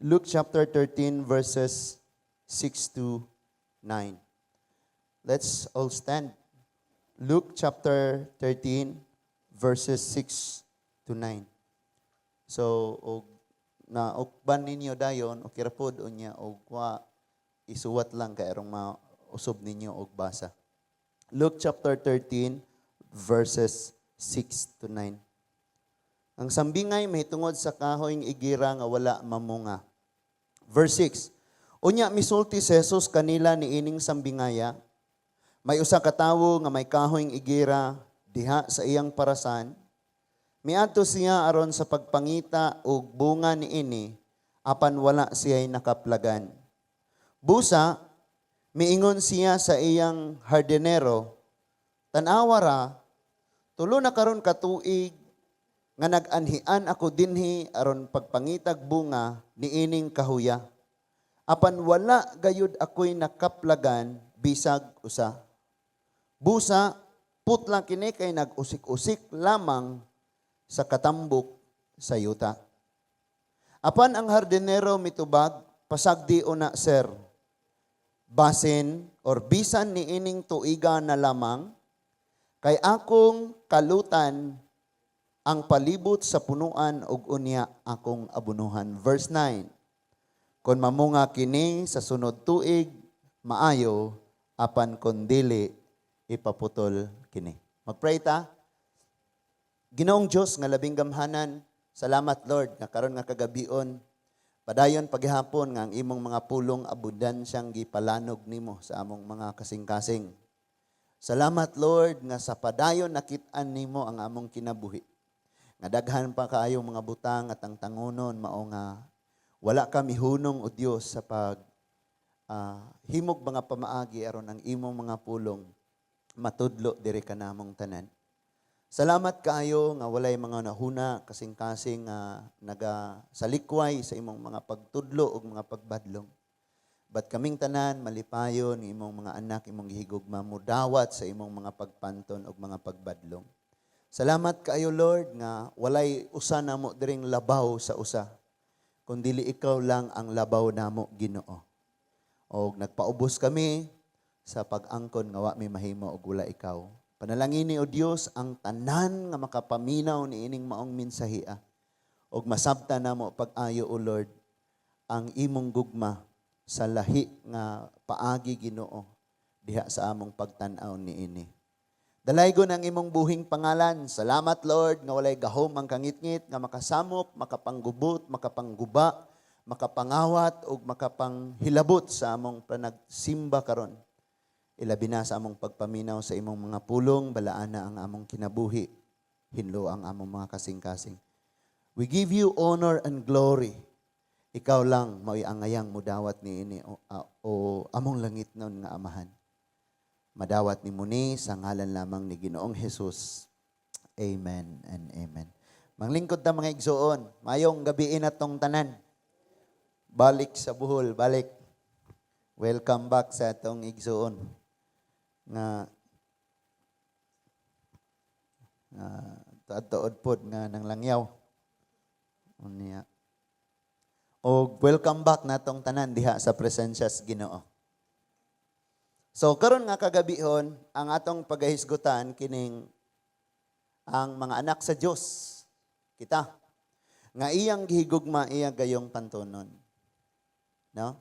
Luke chapter 13 verses 6 to 9. Let's all stand. Luke chapter 13 verses 6 to 9. So, na ukban ninyo dayon, o kirapod unya, o kwa isuwat lang kay arong mausob ninyo og basa. Luke chapter 13 verses 6 to 9. Ang sambingay mahitungod sa kahoyng igira nga wala mamunga. Verse 6. Unya misulti si Jesus kanila niining sambingaya. May usa ka tawo nga may kahoyng igira diha sa iyang parasan. Miadto siya aron sa pagpangita og bunga niini apan wala siya'y nakaplagan. Busa miingon siya sa iyang hardinero, "Tan-awa ra, tulo na karon ka tuig nga nag-anhian ako dinhi aron pagpangitag bunga niining kahuya. Apan wala gayud ako'y nakaplagan bisag usa. Busa putlang kini kay nag-usik-usik lamang sa katambok sa yuta. Apan ang hardinero mitubag, pasagdi una sir, basin or bisan niining tuiga na lamang, kay akong kalutan ang palibot sa punuan ug unya akong abunuhan." Verse 9. Kon mamunga kini sa sunod tuig, maayo, apan kon dili, ipaputol kini. Magpray ta. Ginoong Diyos nga labing gamhanan, salamat Lord nga karon nga kagabion, padayon paghihapon nga ang imong mga pulong abundansyang gipalanog nimo sa among mga kasing-kasing. Salamat Lord nga sa padayon nakit-an nimo ang among kinabuhi. Nga daghan pa kaayong mga butang at ang tangunon mao nga wala kami hunong o Dios sa pag himog mga pamaagi aron ang imong mga pulong matudlo diri kanamong tanan. Salamat kaayo nga walay mga nahuna kasing-kasing naga salikway sa imong mga pagtudlo ug mga pagbadlong. But kaming tanan malipayon ng imong mga anak imong gihigugma mudawat sa imong mga pagpanton ug mga pagbadlong. Salamat kaayo Lord nga walay usa namo diring labaw sa usa, kundili ikaw lang ang labaw namo Ginoo. Og nagpaubos kami sa pag-angkon nga wa mi mahimo og wala ikaw. Panalangini o Dios ang tanan nga makapaminaw niining maong mensahia. Og masabta namo pag-ayo o Lord ang imong gugma sa lahi nga paagi Ginoo diha sa among pagtan-aw niini. Dalaygon ang imong buhing pangalan. Salamat Lord nga walay gahom ang kangitngit nga makasamok, makapanggubot, makapangguba, makapangawat ug makapanghilabot sa among panagsimba karon. Ilabi na sa among pagpaminaw sa imong mga pulong, balaana ang among kinabuhi, hinlo ang among mga kasing-kasing. We give you honor and glory. Ikaw lang mao'y angayang mudawat niini o among langit nun nga amahan. Madawat ni muni sa ngalan lamang ni Ginoong Hesus. Amen and amen. Manglingkod ta mga igsoon, mayong gabiin atong tanan. Balik sa buhol, balik. Welcome back sa atong igsoon. Nga tuod pod nga nang langyaw. Unya. O welcome back natong tanan diha sa presensya sa Ginoo. So karon nga kagabihon ang atong pagahisgutan kining ang mga anak sa Dios kita nga iyang gihigugma iya gayong pantunon. No?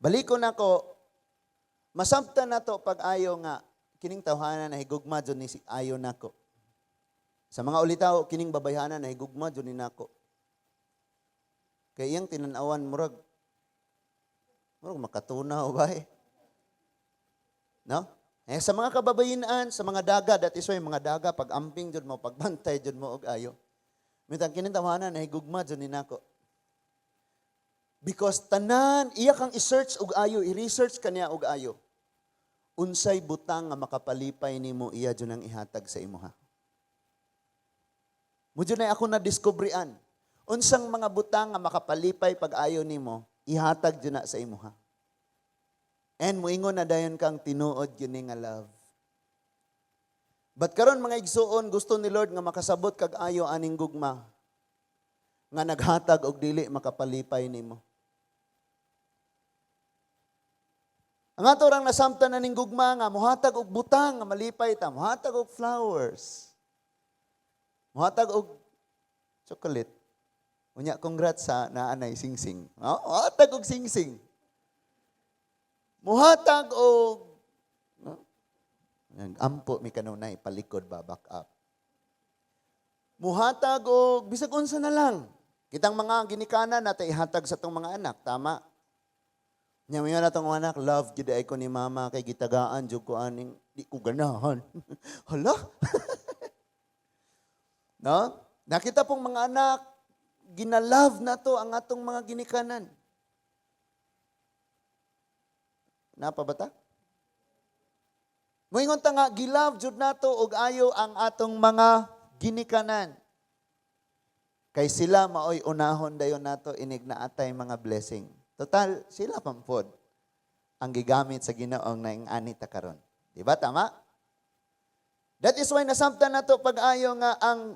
Balikon nako masabtan nato pag-ayo nga kining tawhanan na higugma jud ni ayo nako. Sa mga ulitaw kining babayhanan na higugma jud ni nako. Kay iyang tinan-awan murag makatunaw ba eh? No? Sa mga kababayinan, sa mga daga, that is why mga daga, pag amping jud mo, pagbantay jud mo og ayo. Mitang kining tawhanan na higugma jud ni nako. Because tanan, iya kang i-search og ayo, i-research kaniya og ayo. Unsay butang nga makapalipay nimo iya jud ang ihatag sa imuha. Mudyo na ako na-discoveryan. Unsang mga butang nga makapalipay pag ayo nimo, ihatag jud na sa imuha. And muingon na dayon kang tinuod yun nga love. But karon mga igsuon, gusto ni Lord nga makasabot kag ayo aning gugma. nga naghatag og dili makapalipay nimo. Ang ato rang nasamtan na ning gugma nga mohatag og butang nga malipay ta, mohatag og flowers. Mohatag og chocolate. Unya congrats sa naanay singsing. Mohatag og singsing. Mohatag og ampo mi kanunay palikod ba back up. Muhatag og bisag unsa na lang. Kitang mga ginikanan natay ihatag sa tong mga anak, tama? Nya mo na tong anak, love gid ay ko ni mama kay gitagaan jud ko aning di ko ganahan. Hala? No? Nakita pong mga anak ginalove na to ang atong mga ginikanan. Napa bata? Moingon ta nga gilove jud nato og ayo ang atong mga ginikanan. Kay sila maoy unahon dayon nato inig na atay mga blessing. Total, sila pampod ang gigamit sa Ginoong naingani ta karon. Di ba tama? That is why nasamtan nato pag-ayo nga ang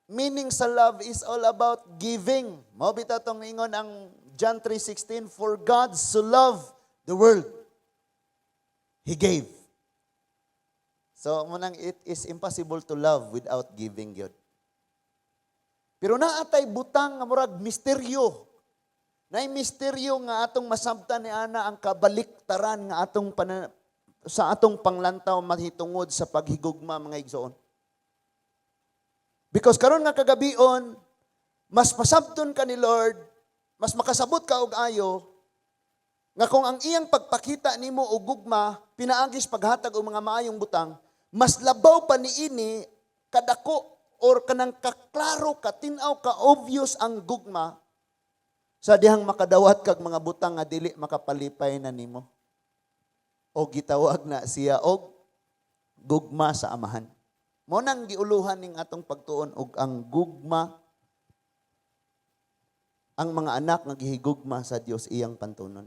meaning sa love is all about giving. Mao bitaw tong ingon ang John 3:16, for God so loved the world, He gave. So, munang it is impossible to love without giving yun. Pero naatay butang nga murag misteryo. Naay misteryo nga atong masabtan ni ana ang kabaliktaran nga atong sa atong panglantaw mahitungod sa paghigugma mga igsoon. Because karon nga kagabion, mas masabton ka ni Lord, mas makasabot ka og ayo, nga kung ang iyang pagpakita nimo og gugma, pinaagis paghatag og mga maayong butang, mas labaw pa niini kadako or kanang kaklaro, katinaw, ka-obvious ang gugma sa dihang makadawat kag mga butang nga dili makapalipay na nimo. O gitawag na siya og gugma sa amahan. Mo nang giuluhan ning atong pagtuon og ang gugma, ang mga anak nga gihigugma sa Dios iyang pantunon.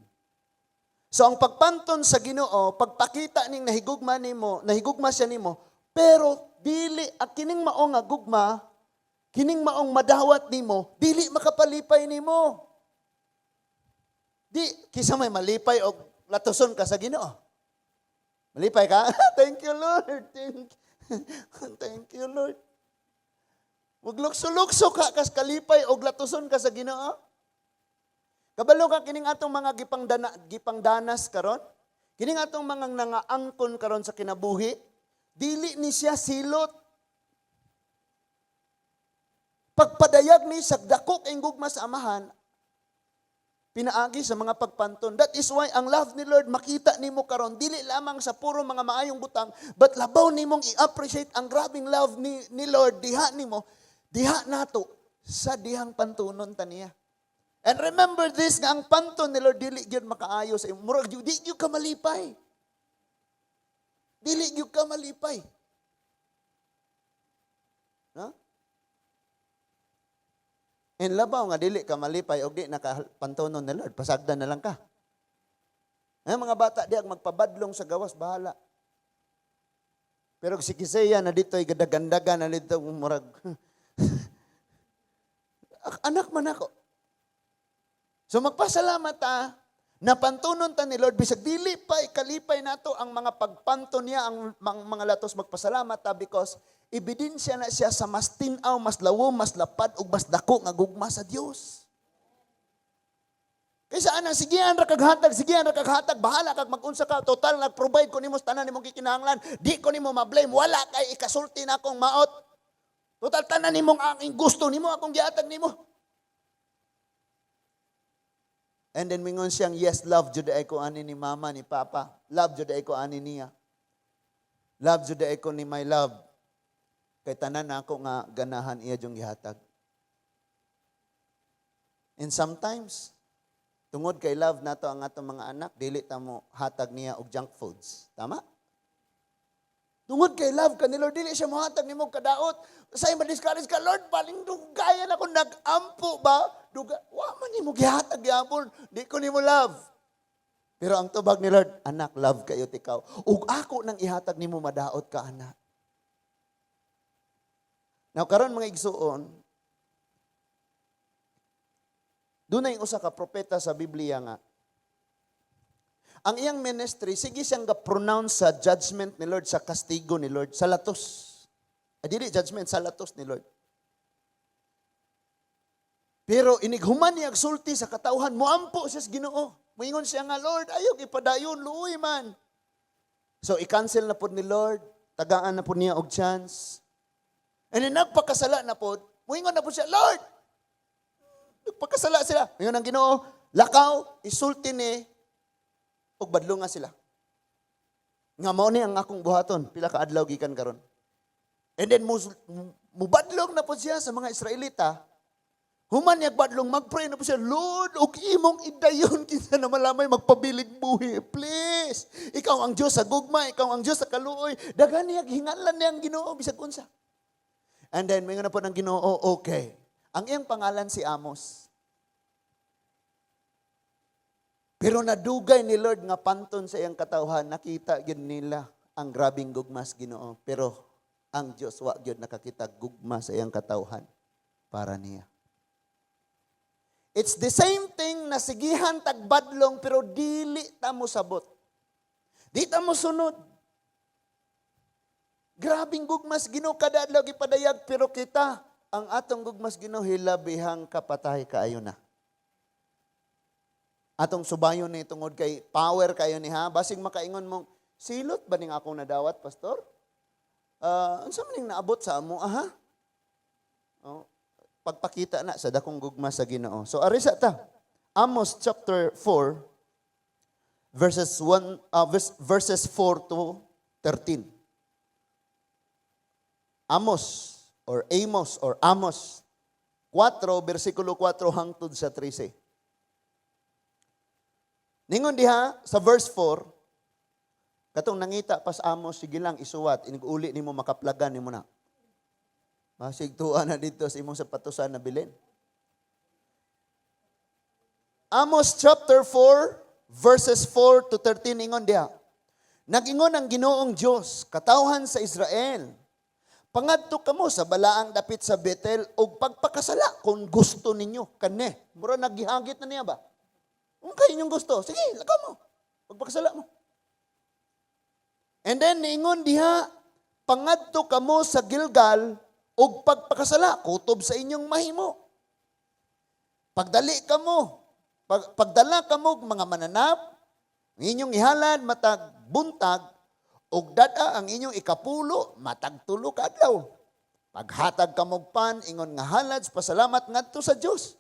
So ang pagpanton sa Ginoo, pagpakita ning nahigugma nimo, nahigugma siya nimo, pero dili kining mao nga gugma, kining maong madawat nimo, dili makapalipay nimo. Di kisa may malipay og latuson ka sa Ginoo. Malipay ka? Thank you Lord. Thank you Lord. Wag lukso-lukso ka kas kalipay og latuson ka sa Ginoo. Kabalo ka kining atong mga gipangdanas karon? Kining atong mga nangaangkon karon sa kinabuhi, dili ni siya silot. Pagpadayag ni sa dako kay gugma sa amahan, pinaagi sa mga pagpanton. That is why ang love ni Lord makita nimo karon dili lamang sa puro mga maayong butang, but labaw nimong i-appreciate ang grabing love ni Lord diha nimo, diha nato sa dihang pantunon ta niya. And remember this, nga ang panton ni Lord, dili gyud makaayo sa imo. Murag di gyud ka malipay. Dili gyud ka malipay. No? And labaw nga dili ka malipay og di nakapantonon ni Lord, pasagdan na lang ka. Ay mga bata diag magpabadlong sa gawas, bahala. Pero si Kiseya na dito'y gadagandagan na dito murag. Anak man ako. So magpasalamat ta, napantunon ta ni Lord, bisag dili pa ikalipay nato ang mga pagpanton niya, ang mga latos, magpasalamat ta because ebidensya na siya sa mas tinaw, mas lawo, mas lapad, ug mas dako nga gugma sa Dios. Kaysa anang sigian ra kag hatag, bahala kag mag-unsa ka, total nag-provide ko nimo tanan nimong gikinahanglan, di ko nimo ma-blame, wala kay ikasulti na akong maot. Total tanan nimong ang gusto nimo akong gihatag nimo. And then mingon siyang, yes, love jud ay ko ani ni mama, ni papa. Love jud ay ko ani niya. Love jud ay ko ni my love. Kay tanan ako nga ganahan iya jung gihatag. And sometimes, tungod kay love nato ang atong mga anak, dili ta mo hatag niya og junk foods. Tama? Tungod kay love ka ni Lord, dili siya mohatag nimo kadaot. Say ma-discourage ka, Lord, paling dugayan ako nag-ampo ba? Wa man nimo gihatag gyapon, di ko nimo love. Pero ang tubag ni Lord, anak, love kayo tikaw. Ug ako nang ihatag nimo madaot ka, anak. Now karon mga igsuon, Dunay usa ka propeta sa Biblia nga. Ang iyang ministry, sige siyang ga-pronounce sa judgment ni Lord, sa kastigo ni Lord, sa latos. Dili judgment, sa latos ni Lord. Pero inighuman niya agsulti sa katauhan, muampo siya sa Ginoo. Moingon siya nga, Lord, ayaw ipadayon, luoy man. So, i-cancel na po ni Lord, tagaan na po niya og chance. And then, nagpakasala na po, moingon na po siya, Lord, nagpakasala sila. Ngayon ang Ginoo, lakaw, isulti ni, og badlo nga sila. Nga mao ni ang akong buhaton, pila ka adlaw gikan karon. And then, mubadlong na po siya sa mga Israelita. Human niya badlong, mag-pray na po siya, Lord, og imong idayon kinsa na malamay magpabilig buhi. Please, ikaw ang Diyos sa gugma, ikaw ang Diyos sa kaluoy. Daghan niya, hingalan niya ang Ginoo, bisag unsa. And then, may nga na po ng Ginoo, okay. Ang iyang pangalan si Amos. Pero nadugay ni Lord nga panton sa iyang katawhan, nakita gyud nila ang grabing gugmas Ginoo. Pero ang Diyos wa gyud nakakita gugma sa iyang katawhan para niya. It's the same thing na sigihan tagbadlong pero dili ta mo sabot. Di ta mo sunod. Grabing gugmas Ginoo kada adlaw gipadayag pero kita ang atong gugmas Ginoo hilabihang kapatay kaayo na. Atong subayon ni tungod kay power kayo ni ha. Basig makaingon mong silot ba ning akong nadawat pastor? Unsa man ning naabot sa amo ha? Oh, pagpakita na sa dakong gugma sa Ginoo. So ari sa ta. Amos chapter 4 verses 4 to 13. Amos or Amos 4 versikulo 4 hangtod sa 13. Ningon diha sa verse 4, katong nangita pas Amos, sige lang isuwat, iniguli nimo makaplagan nimo na. Masig tuwa na dito sa imong sapatusan na bilin. Amos chapter 4, verses 4 to 13, ingon diha. Nagingon ang Ginoong Diyos, katawhan sa Israel, pangadto kamo sa balaang dapit sa Betel, og pagpakasala kung gusto ninyo. Kane, mura naghihagit na niya ba? Kung kayo inyong gusto, sige, lakaw mo. Pagpakasala mo. And then, niingon diha, pangadto kamo sa Gilgal, og pagpakasala, kutob sa inyong mahimo. Pagdali kamo, pagdala kamo mga mananap, ang inyong ihalad, matag buntag, og dada ang inyong ikapulo, matag tulo ka adlaw. Paghatag kamog pan, ingon nga halad, pasalamat ngadto sa Dios.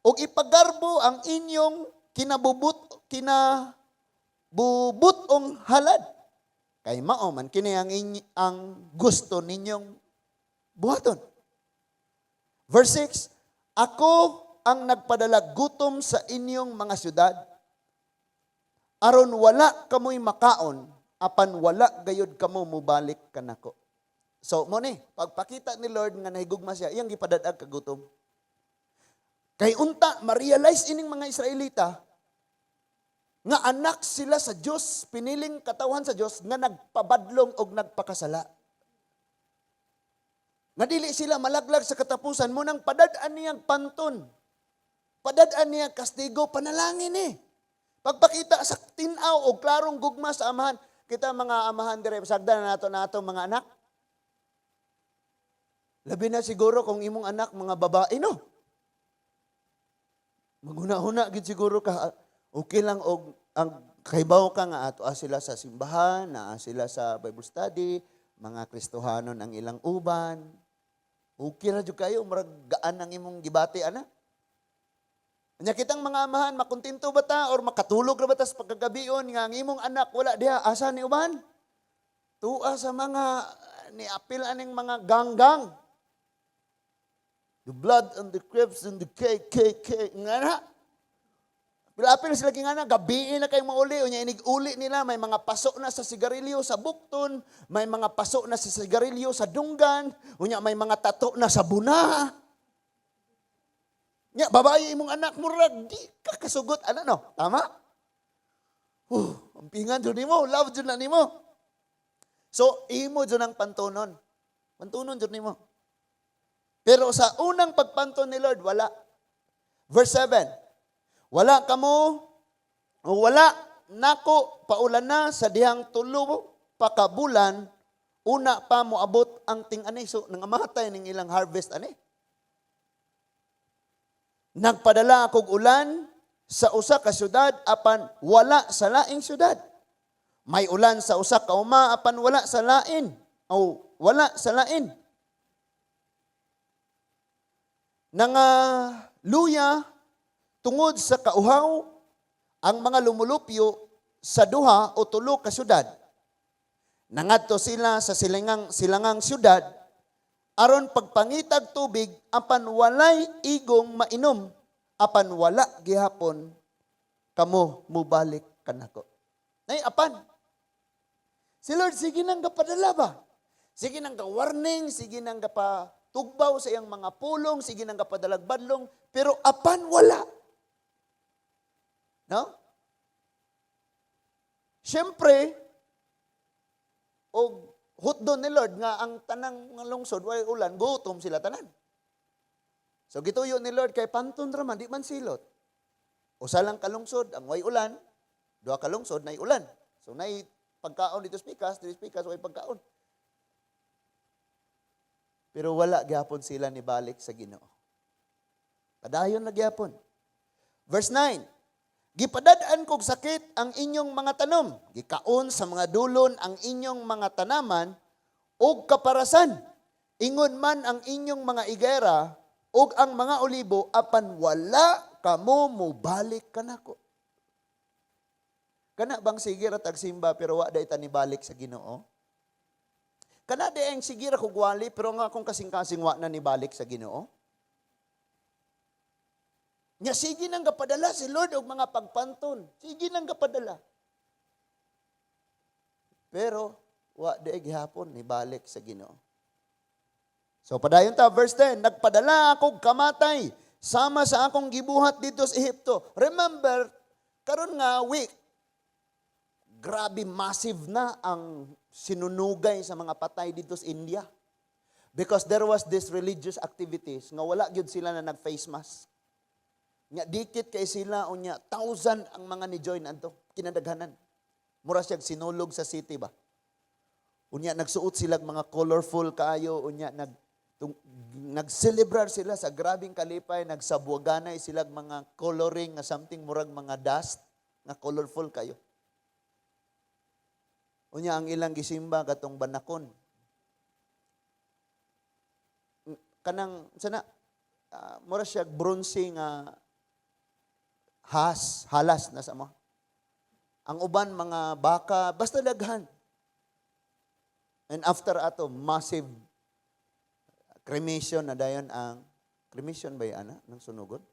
Og ipagarbo ang inyong kinabubutong halad. Kay mao man kini ang gusto ninyong buhaton. Verse 6, ako ang nagpadala gutom sa inyong mga syudad, aron wala kamoy makaon, apan wala gayud kamo mubalik kanako. So mo ni, pagpakita ni Lord nga nahigugma siya, iyang gipadadag kagutom. Kay unta, ma-realize ining mga Israelita, nga anak sila sa Diyos, piniling katawhan sa Diyos, nga nagpabadlong o nagpakasala. Nga dili sila malaglag sa katapusan mo nang padadaan niyang panton. Padadaan niyang kastigo, panalangin Pagpakita sa tinaw o klarong gugma sa amahan, kita mga amahan dire, sagda na nato mga anak. Labi na siguro kung imong anak mga babae, no? Maguna-huna gid siguro ka, okay lang og ang kahibaw ka nga ato sila sa simbahan, naa sila sa Bible study, mga Kristohanon ang ilang uban. Okay ra jud kayo murag gaan ang imong gibati ana. Nya kitang mga amahan makontento ba ta or makatulog ra ba ta sa pagkagabion nga ang imong anak wala diha asa ni uban? Tuwa sa mga ni apil aning mga ganggang. The blood and the crepes and the KKK nga na. Apil sila kingana, gabiin na kayong mauli. Unya inig-uli nila, may mga paso na sa sigarilyo sa bukton, may mga paso na sa sigarilyo sa dunggan, unya may mga tato na sa buna. Nya, babae imong anak mo rag, di ka kasugot. Ano no? Tama? Ampingan dyan nimo, love dyan na nimo. So, imo dyan ang pantunon. Pantunon dyan nimo. Pero sa unang pagpanton ni Lord, wala. Verse 7, Wala kamo, o wala nako paulan na sa dihang tulo pa ka bulan, una pa moabot ang ting-ani. So, nangamatay ning ilang harvest ani. Nagpadala akong ulan sa usa ka syudad apan wala sa laing syudad. May ulan sa usa ka uma apan wala sa lain. O wala sa lain. Luya tungod sa kauhaw ang mga lumulupyo sa duha o tulo ka syudad. Nangadto sila sa silangang syudad aron pagpangitag tubig apan walay igong mainom apan wala gihapon kamo mubalik kanako. Nay apan. Si Lord sige nang gapadala ba? Sige nang ga-warning, sige nang gapatugbaw sa iyang mga pulong, sige nang gapadalagbadlong, pero apan wala. No? Siyempre, og hutdon ni Lord nga ang tanang lungsod way ulan, gutom sila tanan. So gituyo ni Lord kay pantun ra man di man silot. Usa lang kalungsod ang way ulan, duha ka lungsod nay ulan. So nay pagkaon dito spikas way pagkaon. Pero wala gyapon sila ni balik sa Ginoo. Padayon na gyapon. Verse 9. Gipadad-an kog sakit ang inyong mga tanom, gikaon sa mga dulon ang inyong mga tanaman ug kaparasan. Ingon man ang inyong mga igera ug ang mga olibo apan wala kamo mobalik kanako. Kana bang sige ra tagsimba pero wa day ta ni balik sa Ginoo? Kana day ang sige ra kog wali pero nga kung kasing-kasing wa na ni balik sa Ginoo? Nya sige nang gapadala si Lord og mga pagpanton. Sige nang gapadala. Pero wa day gihapon ni balik sa Ginoo. So padayon ta verse 10, nagpadala ako kamatay sama sa akong gibuhat dito sa Ehipto. Remember, karon nga week, grabe massive na ang sinunugay sa mga patay dito sa India. Because there was this religious activities nga wala gyud sila na nag-face mask. Nya dikit kay sila unya 1,000 ang mga ni join adto kinadaghanan. Mura siya sinulog sa city ba. Unya nagsuot sila mga colorful kaayo unya nag-celebrar sila sa grabing kalipay, nagsabwaganay sila mga coloring nga something murag mga dust nga colorful kayo. Unya ang ilang gisimba katong banakon. Kanang sana mura siya bronze nga halas na sa mo. Ang uban mga baka basta daghan. And after ato massive cremation na dayon ang cremation ba ana ng sunugon?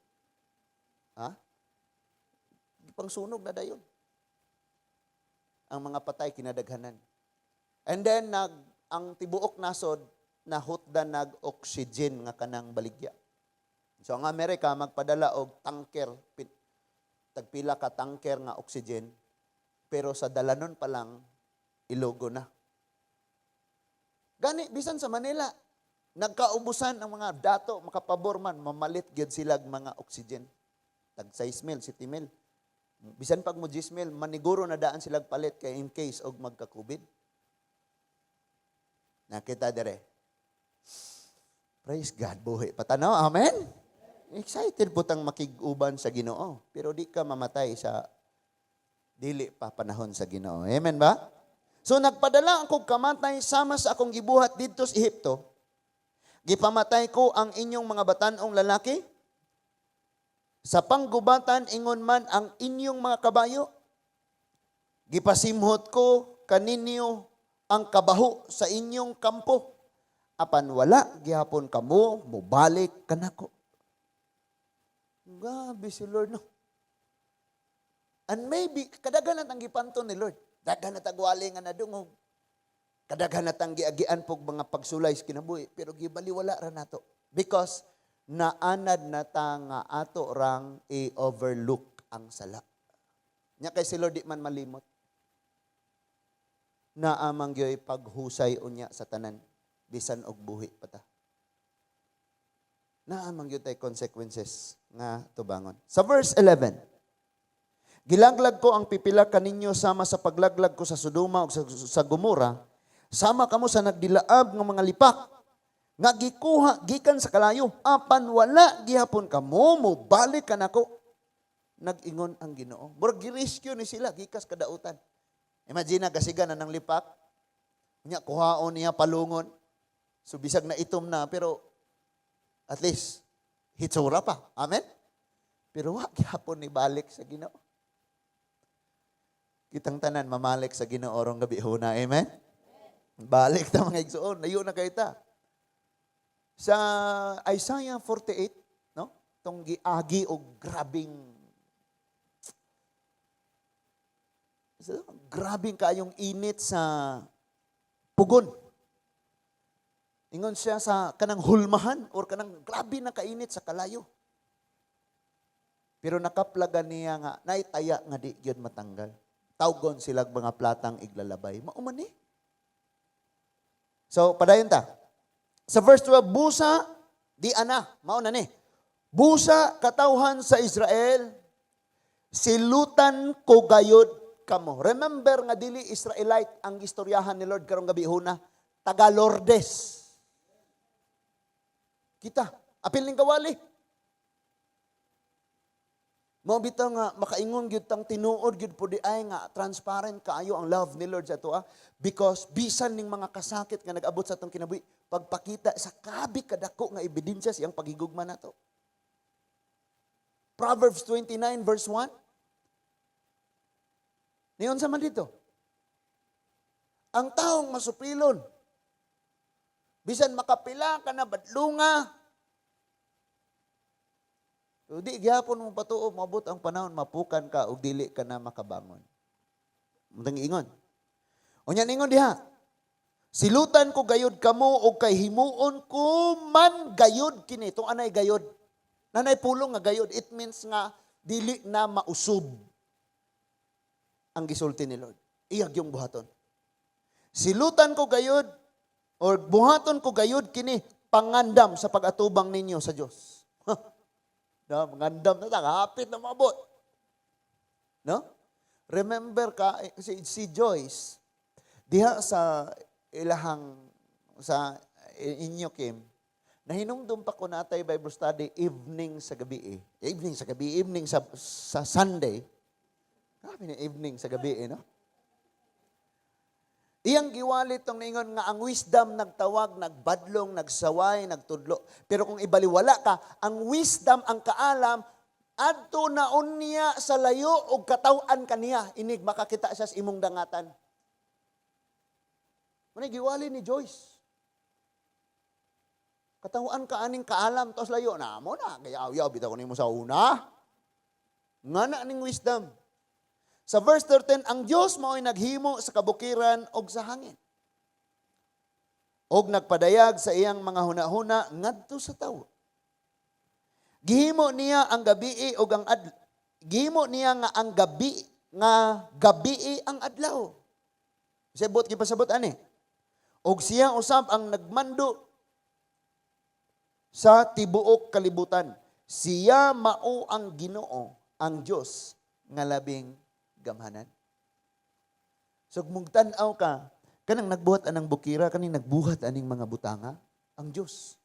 Ha? Pangsunog na dayon. Ang mga patay kinadaghanan. And then ang tibuok nasod na hutdan nag-oxygen nga kanang baligya. So ang Amerika magpadala og tanker, tagpila ka tanker nga oxygen, pero sa dalanon pa lang ilogo na. Gani bisan sa Manila, nagkaubusan ang mga dato, makapabor man, mamalit gyud sila mga oxygen. Tag 6 mil, 7 mil. Bisan pag mo 10 mil, maniguro na daan sila palit kay in case og magka-COVID. Nakita dire. Praise God, buhi patanaw. Amen? Excited po tang makig-uban sa Ginoo. Pero di ka mamatay sa dili pa panahon sa Ginoo. Amen ba? So nagpadala ako kamatay sama sa akong gibuhat dito sa Ehipto. Gipamatay ko ang inyong mga batanong lalaki. Sa panggubatan ingon man ang inyong mga kabayo. Gipasimhot ko kaninyo ang kabaho sa inyong kampo. Apan wala gihapon kamo mobalik kanako. Grabe si Lord, no? And maybe, kadaghan ang gipanton ni Lord. Daghan na tagwali nga nadungog. Kadaghan na giagian pog mga pagsulay sa kinabuhi. Pero gibaliwala ra nato. Because, naanad na ta nga ato rang i-overlook ang sala. Nya kay si Lord di man malimot. Naamang gyoy paghusay unya sa tanan. Bisan og buhi pata. Naamang yun tayo consequences nga tubangon. Sa verse 11, gilaglag ko ang pipila kaninyo sama sa paglaglag ko sa Sodoma o sa Gomora, sama kamo sa nagdilaab ng mga lipak, nga gikuha gikan sa kalayo, apan wala gihapon kamo mo balik ka nako. Nag-ingon ang Ginoo. Murag gi-rescue ni sila gikas kadautan. Imagine gasiga na ng lipak. Nya kuhaon niya palungon. So bisag na itom na pero at least hitsura pa. Amen. Pero wa gihapon ni balik sa Ginoo. Kitang tanan mamalik sa Ginoo rong gabi huna. Amen. Balik ta mga igsoon, layo na kay ta. Sa Isaiah 48, no? Tong giagi og grabing kayong init sa pugon. Ingon siya sa kanang hulmahan or kanang grabe na kainit sa kalayo. Pero nakaplagan niya nga, naitaya nga di yun matanggal. Tawgon silag mga platang iglalabay. Mauman eh. So, padayon ta. Sa verse 12, busa, di ana, mauna ni. Busa katawhan sa Israel, silutan ko gayod kamo. Remember nga dili Israelite ang istoryahan ni Lord karong gabi huna, taga Lourdes. Kita, apil ning kawali. Mao bitaw nga makaingon gyud tang tinuod gyud po di ay nga transparent kaayo ang love ni Lord sa ato because bisan ning mga kasakit nga nag-abot sa atong kinabuhi pagpakita sa kabi kadako nga ebidensya siyang paghigugma nato. Proverbs 29 verse 1. Niyon sa man dito. Ang taong masupilon bisan makapila ka na badlunga. So, di gyapon mo patuo maabot ang panahon mapukan ka ug dili ka na makabangon. Mutang ingon. Unya ningon diha. Silutan ko gayud kamo og kay himuon ko man gayud kini. Ito anay gayud. Nanay pulong nga gayud. It means nga dili na mausub ang gisulti ni Lord. Iyag yung buhaton. Silutan ko gayud or buhaton ko gayud kini pangandam sa pag-atubang ninyo sa Dios. No, mangandam na hapit na maabot. No? Remember ka si Joyce diha sa ilahang sa inyo Kim. Nahinumdum pa ko natay Bible study evening sa gabi. Evening sa Sunday. Grabe na evening sa gabi, no? Iyang giwalit tong ningon nga ang wisdom nagtawag, nagbadlong, nagsaway, nagtudlo. Pero kung ibaliwala ka, ang wisdom, ang kaalam, adto naon niya sa layo o katawan kaniya, inig makakita siya sa imong dangatan. Manay giwali ni Joyce. Katawan ka aning kaalam, tos layo na mo na. Kaya yaw, bitaw ko nimo sa una. Nga na ning wisdom. Sa verse 13, ang Diyos mao'y naghimo sa kabukiran o sa hangin. Og nagpadayag sa iyang mga hunahuna ngadto sa tawo. Gihimo niya ang gabi o ang adlaw. Gihimo niya nga ang gabi ang adlaw. Sabot gipasabot ani. Og siya usab ang nagmando sa tibuok kalibutan. Siya mao ang Ginoo, ang Diyos nga labing gamhanan. So kung tan-aw ka, kanang nagbuhat anang bukira, kaning nagbuhat aning mga butanga, ang Diyos.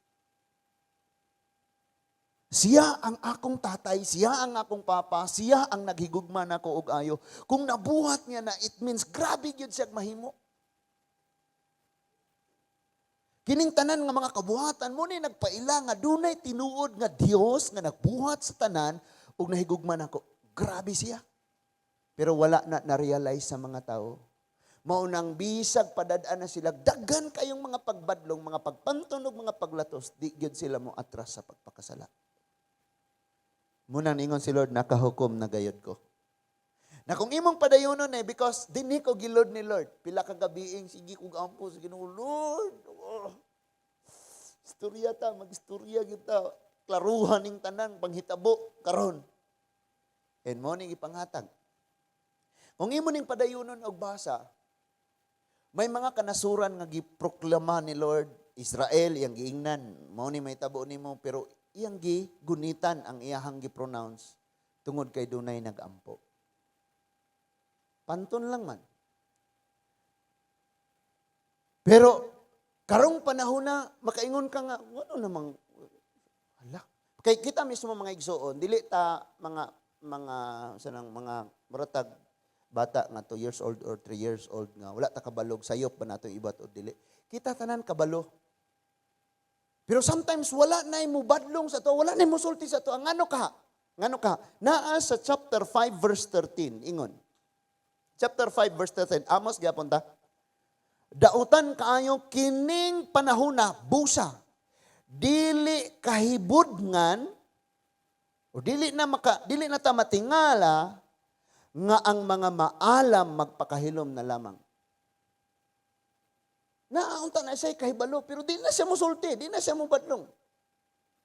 Siya ang akong tatay, siya ang akong papa, siya ang naghigugma nako og ayo. Kung nabuhat niya na, it means grabe gyud siya mahimo. Kining tanan nga mga kabuhatan mo ni nagpaila nga dunay tinuod nga Dios nga nagbuhat sa tanan ug nahigugma nako. Grabe siya. Pero wala na-realize sa mga tao. Maunang bisag padadaan na sila, daghan kayong mga pagbadlong, mga pagpantunog, mga paglatos, di gyud sila mo atras sa pagpakasala. Munang ningon si Lord, nakahukom na gayod ko. Na kung imong padayonon because dinhi ko gilod ni Lord, pila ka gabiing, sige kong ampo sa Ginoo, Lord, istorya ta, mag-istorya kita, klaruhan ning tanan, panghitabo, karon. And mo ning ipanghatag. Kung imo ning padayonon og basa, may mga kanasuran nga giproklama ni Lord Israel yang giingnan. Mao ni may tabo nimo pero iyang gunitan ang iyahang gi-pronounce tungod kay dunay nagampo. Panton lang man. Pero karong panahon na makaingon ka nga, wala namang hala. Kay kita mismo mga igsoon, dili ta mga sanang mga muratag bata nga 2 years old or 3 years old nga wala ta kabalog sayop ba nato ibat o dili. Kita tanan kabalo. Pero sometimes wala na mo badlong sa to, wala na mo sulti sa to. Ngano ka? Naa sa chapter 5 verse 13 ingon. Chapter 5 verse 13 Amos gyapon ta. Dautan kaayo kining panahona busa. Dili kahibudngan o dili na ta matingala nga ang mga maalam magpakahilom na lamang. Naunta na siya kahibalo pero di na siya musulti, di na siya mubadlong.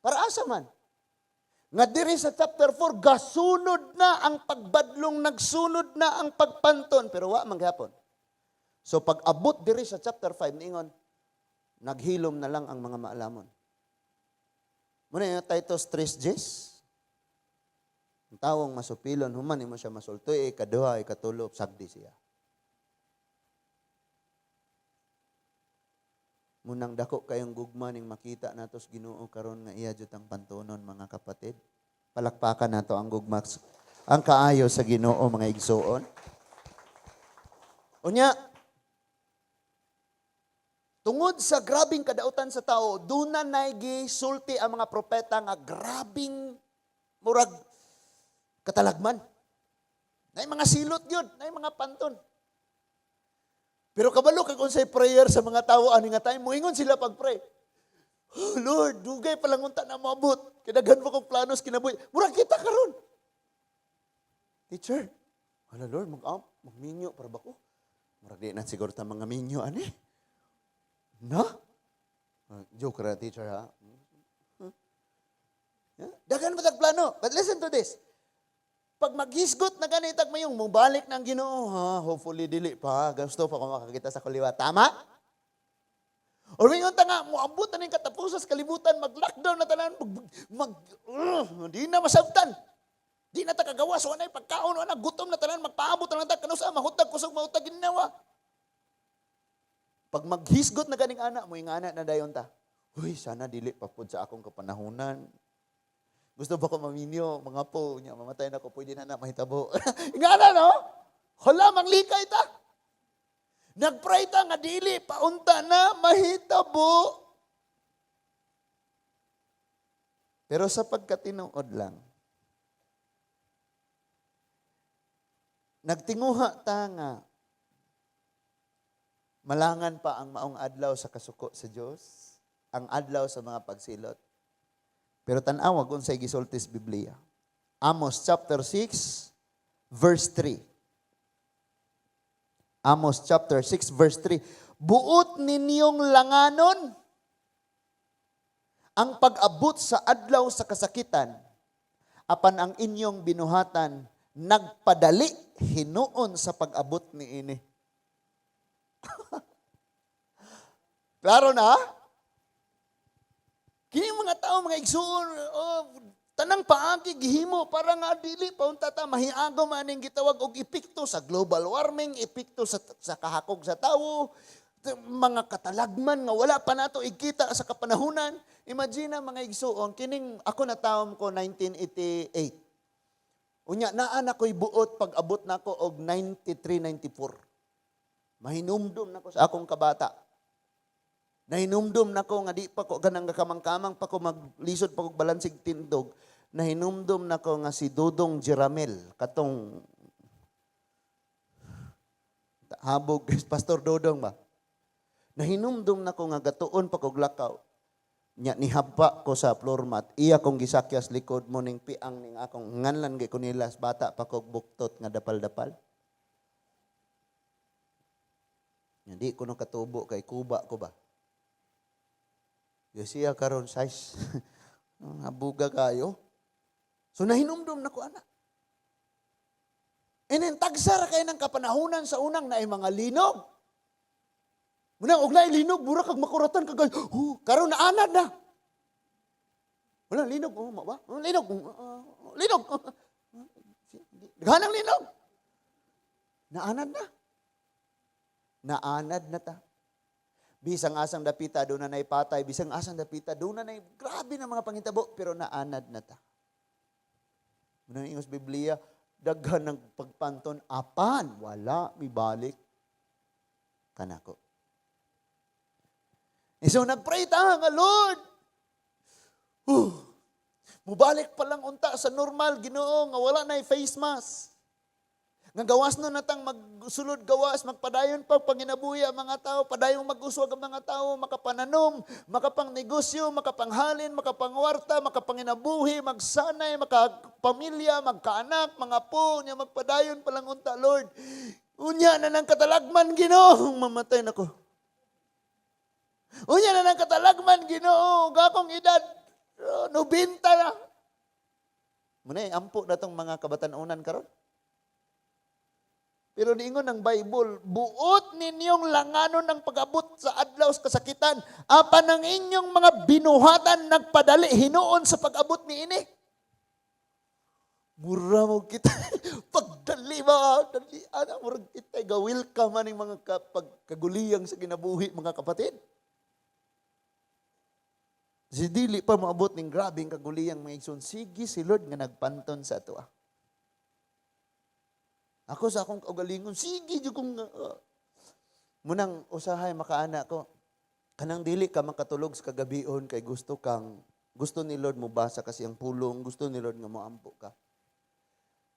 Para asa man. Nga diri sa chapter 4 gasunod na ang pagbadlong, nagsunod na ang pagpanton pero wa man gyapon. So pag abot diri sa chapter 5 niingon, naghilom na lang ang mga maalamon. Muna yung Titus 3:10. Ang tawong masupilon, human mo siya masultoy, ikaduha, ikatulo, sagdi siya. Munang dako kayong gugma ning makita natos Ginoo karon nga iya jud ang pantunon mga kapatid. Palakpakan nato ang gugma, ang kaayo sa Ginoo mga igsoon. Unya, tungod sa grabing kadautan sa tao, duna nay sulti ang mga propeta nga grabing murag katalagman. Nay mga silot yun, nay mga panton. Pero kabalo kay unsay prayer sa mga tao ani nga time moingon sila pag-pray. Oh Lord, dugay pa lang unta na maabot. Kidaghan mo kong planos kinabuhi. Murag kita karon. Teacher, hala Lord, magminyo para ba ko? Murag di na siguro ta mga minyo ani. Na? Joke ra, teacher, ha? Dagan mo plano. But listen to this. Pag maghisgot na ganitag mo yung mubalik ng Ginoo, ha? Hopefully, dili pa. Gusto pa ko makakita sa kuliwa. Tama? Or mingon ta nga, muabot na ng katapusan sa kalibutan, mag-lockdown na tanan, di na masabtan. Di na ta kagawa. So, anay, pagkaon, gutom na tanan, magpaabot na ta, kanusa, mahutag, kusog, mahutag, ginawa. Pag maghisgot na ganing anak mo, yung anak na dayon ta. Uy, sana dili papud sa akong kapanahunan. Gusto ba ko maminyo, mga po, niya, mamatay na ko, pwede na mahitabo. Nga na, no? Hala, manglikay ta. Nagpray ta nga dili, paunta na mahitabo. Pero sa pagkatinuod lang, nagtinguha ta nga, malangan pa ang maong adlaw sa kasuko sa Dios, ang adlaw sa mga pagsilot. Pero tan-aw kung sa gisultis Biblia. Amos chapter 6 verse 3. Amos chapter 6 verse 3. Buot ninyong langanon ang pag-abot sa adlaw sa kasakitan, apan ang inyong binuhatan nagpadali hinuon sa pag-abot niini. Klaro na? Kini mga tao, mga igsoon, tanang paagi, gihimo, para nga dili, paunta ta, mahiagaw maning gitawag og epekto sa global warming, epekto sa kahakog sa tao, mga katalagman nga wala pa nato ikita sa kapanahunan. Imagine mga igsoon, kining ako na taon ko 1988. Unya, naan ako'y buot pag-abot na ko og 93-94. Mahinumdum na ko sa akong kabata. Nahinumdum na ko nga di pa ko ganang kamang-kamang pa ko maglisod pa ko balansig tindog. Nahinumdum na ko nga si Dodong Jeramel katong habog Pastor Dodong ba. Nahinumdum na ko nga gatuon pa ko lakaw. Nya nihabba ko sa floor mat. Iya kong gisakyas likod mo ning piang ning akong nganlan gay ko nilas bata pa ko buktot nga dapal-dapal. Hindi ko nang katubo kay kuba ko ba. Siya karon size. Nabuga kayo. So nahinumdum na ko anak. And then tagsara kayo ng kapanahunan sa unang na mga linog. Munang og naay linog, mura kag makuratan kag karon na anad na. Wala, linog. Ba? Linog. Linog. Ganang linog. Naanad na. Naanad na ta. Bisang asang dapita, doon na naipatay. Bisang asang dapita, doon na grabe na mga pangitabo, pero naanad na ta. Munang ingos Biblia, daghan ng pagpanton, apan, wala, mibalik kanako. So nagpray ta nga, Lord, mubalik pa lang unta sa normal, Ginoo, nga wala na face mask. Nga gawas no natang magsulod gawas, magpadayon pa panginabuhi ang mga tao, padayong mag-uswag ang mga tao, makapananom, makapang negosyo, makapanghalin, makapangwarta, makapanginabuhi, magsanay, makapamilya, magkaanak, mga po, niya magpadayon pa lang unta, Lord. Unya na ng katalagman, Ginoo, mamatay na ko. Unya na ng katalagman, Ginoo, gakong edad, 90 na. Muna, ampo na tong mga kabatanunan karon. Pero niingon ng Bible, buot ninyong langanon ng pag-abot sa adlaw sa kasakitan, apan ang inyong mga binuhatan nagpadali hinuon sa pag-abot ni ini. Mura mo kita, pagdali ba, dali, mura kita, gawil ka man ng mga pagkaguliyang sa kinabuhi, mga kapatid. Si dili pa maabot ng grabing kaguliyang mga igsoon, sige si Lord nga nagpanton sa ato. Ako sa akong kaugalingon, sige di kong munang usahay makaana ko. Kanang dili ka makatulog sa kagabion kay gusto ni Lord mo basa kasi ang pulong, gusto ni Lord nga moampo ka.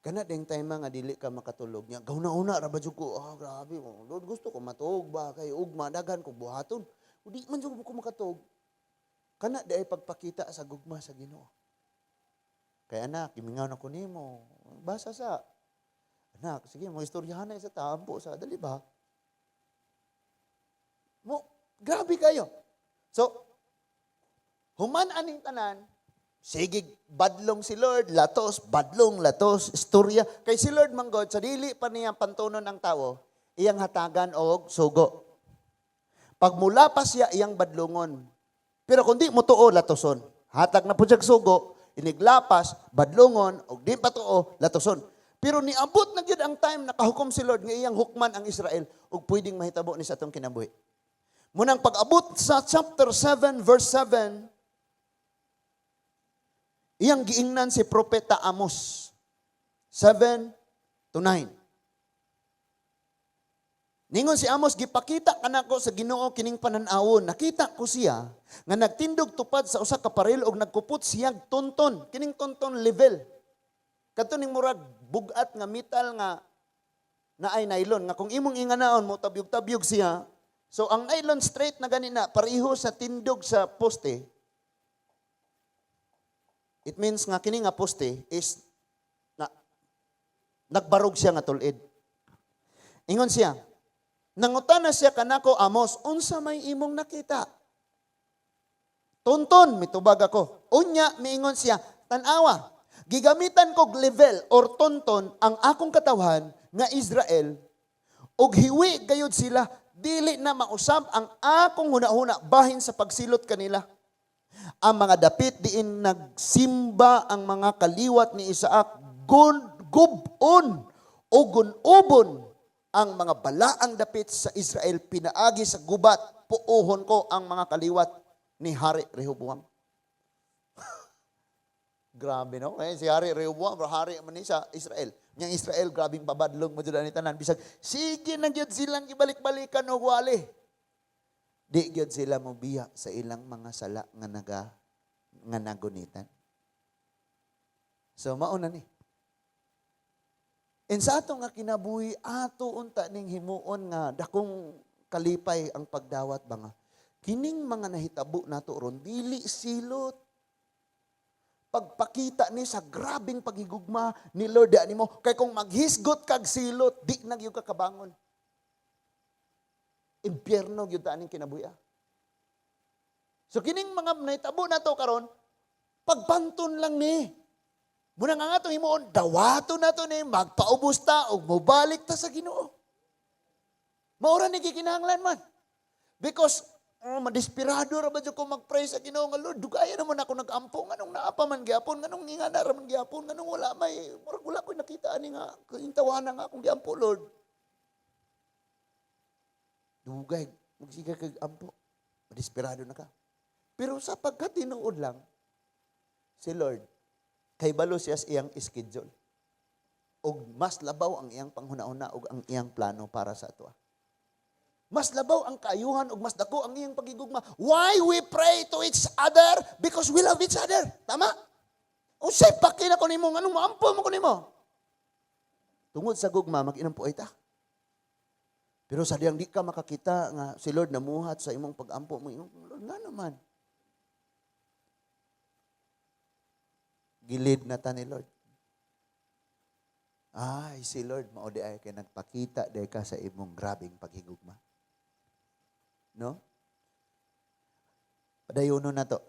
Kana ding time nga dili ka makatulog niya. Gauna-una ra ba jud ko, grabe mo. Lord gusto ko matug ba kay ugma daghan ko buhaton. Udi man jud ko makatug. Kana di ay pagpakita sa gugma sa Ginoo. Kay anak, imingaw na ko nimo. Basa sa anak, sige, mo istoryahan na sa tampo sa dali ba? Grabe kayo. So, human aning tanan, sige, badlong si Lord, latos, istorya. Kay si Lord manggod, sa dili pa niya pantunon ang tao, iyang hatagan og sugo. Pag mula pa siya, iyang badlongon. Pero kung di mo tuo, latoson. Hatag na po siya sugo, iniglapas, badlongon, og di pa tuo, latoson. Pero niabot na gyud ang time nakahukom si Lord nga iyang hukman ang Israel ug pwedeng mahitabo ni sa atong kinabuhi. Munang pag-abot sa chapter 7 verse 7, iyang giingnan si propeta Amos 7 to 9. Ningon si Amos, gipakita kanako sa Ginoo kining panan-awon. Nakita ko siya nga nagtindog tupad sa usa ka paril og nagkupot siyang tonton, kining tonton level. Kadto ning murag bugat nga metal nga naay nylon nga kung imong inganaon mo tabyog-tabyog siya. So ang nylon straight na ganina pareho sa tindog sa poste. It means nga kini nga poste is nagbarog siya nga tulid. Ingon siya, nangutana siya kanako Amos, unsa may imong nakita? Tonton mitubag ako. Unya miingon siya, tan-awa. Gigamitan kog level or tonton ang akong katawhan nga Israel ug hiwi gayud sila dili na mausab ang akong hunahuna bahin sa pagsilot kanila. Ang mga dapit diin nagsimba ang mga kaliwat ni Isaac gubon o gunubon ang mga balaang dapit sa Israel pinaagi sa gubat puuhon ko ang mga kaliwat ni Hari Rehoboam. Grabe no? Si Hari Rehoboam, hari man ni sa Israel. Yang Israel, grabing babadlong mo dyan ni tanan. Bisag, sige na gyud silang ibalik-balikan o wali. Di gyud sila mobiya sa ilang mga sala nga nagunitan. So, mauna ni. And sa ato nga kinabuhi, ato unta ning himuon nga dakong kalipay ang pagdawat ba nga. Kining mga nahitabo nato ron, dili silot. Pagpakita ni sa grabing pagigugma ni Lord ani mo kay kung maghisgot kag silot di na gyud ka kabangon. Impyerno gyud ta aning kinabuhi. So kining mga nahitabo nato karon pagpanton lang ni. Muna nga atong himuon dawaton nato ni magpaubos ta og mobalik ta sa Ginoo. Maura ni gikinahanglan man. Because madesperado ra ba jud ko mag-pray sa Ginoo nga Lord, dugayan naman ako nag-ampo nganong naapa man gyapon, nganong ingana ra man gyapon, nganong wala may murag wala koy nakita ani nga kintawanan nga akong giampo Lord. Dugay magsiga kag ampo. Madesperado na ka. Pero sa pagkatinuod lang si Lord kay balo siya sa iyang schedule. Og mas labaw ang iyang panghuna-una og ang iyang plano para sa ato. Mas labaw ang kaayuhan ug mas dako ang iyang pagigugma. Why we pray to each other? Because we love each other. Tama? Unsay pakin ako nimo nganong maampo mo ko nimo? Tungod sa gugma mag-inampuay ta. Pero sa diyang di ka makakita nga si Lord namuhat sa imong pag-ampo mo, Lord nga naman. Gilid na ta ni Lord. Ay, si Lord mao di ay kay nagpakita di ka sa imong grabing paghigugma. No? Padayonon na to.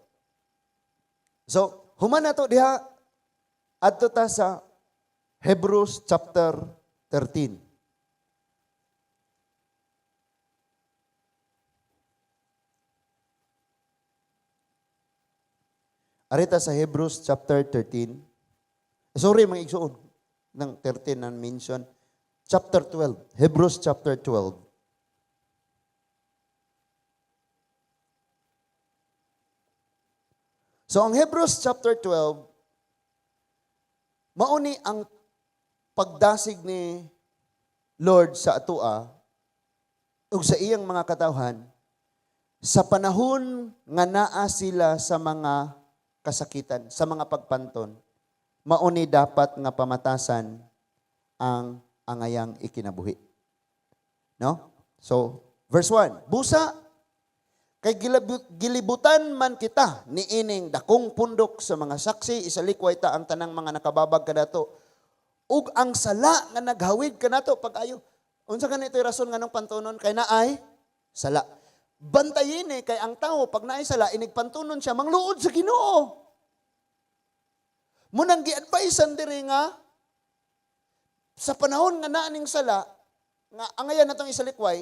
So, human na to diha adto ta sa Hebrews chapter 13. Arita sa Hebrews chapter 13. Sorry, mga igsoon. Ng 13 na mention. Chapter 12. Hebrews chapter 12. So, ang Hebrews chapter 12, mauni ang pagdasig ni Lord sa atua ug sa iyang mga katawhan sa panahon nga naa sila sa mga kasakitan, sa mga pagpanton, mauni dapat nga pamatasan ang angayang ikinabuhi. No? So, verse 1, busa, kay gilibutan man kita ni ining dakong pundok sa mga saksi, isalikway ta ang tanang mga nakababag kanato, ug ang sala nga naghawid kanato pag-ayo. Unsa ganito yung rason nga nung pantunon, kay naay sala. Bantayin kay ang tao, pag naay sala, inigpantunon siya, mangluod sa Ginoo. Munang gi-advisean diri nga, sa panahon nga naaning sala, nga angayan natong isalikway,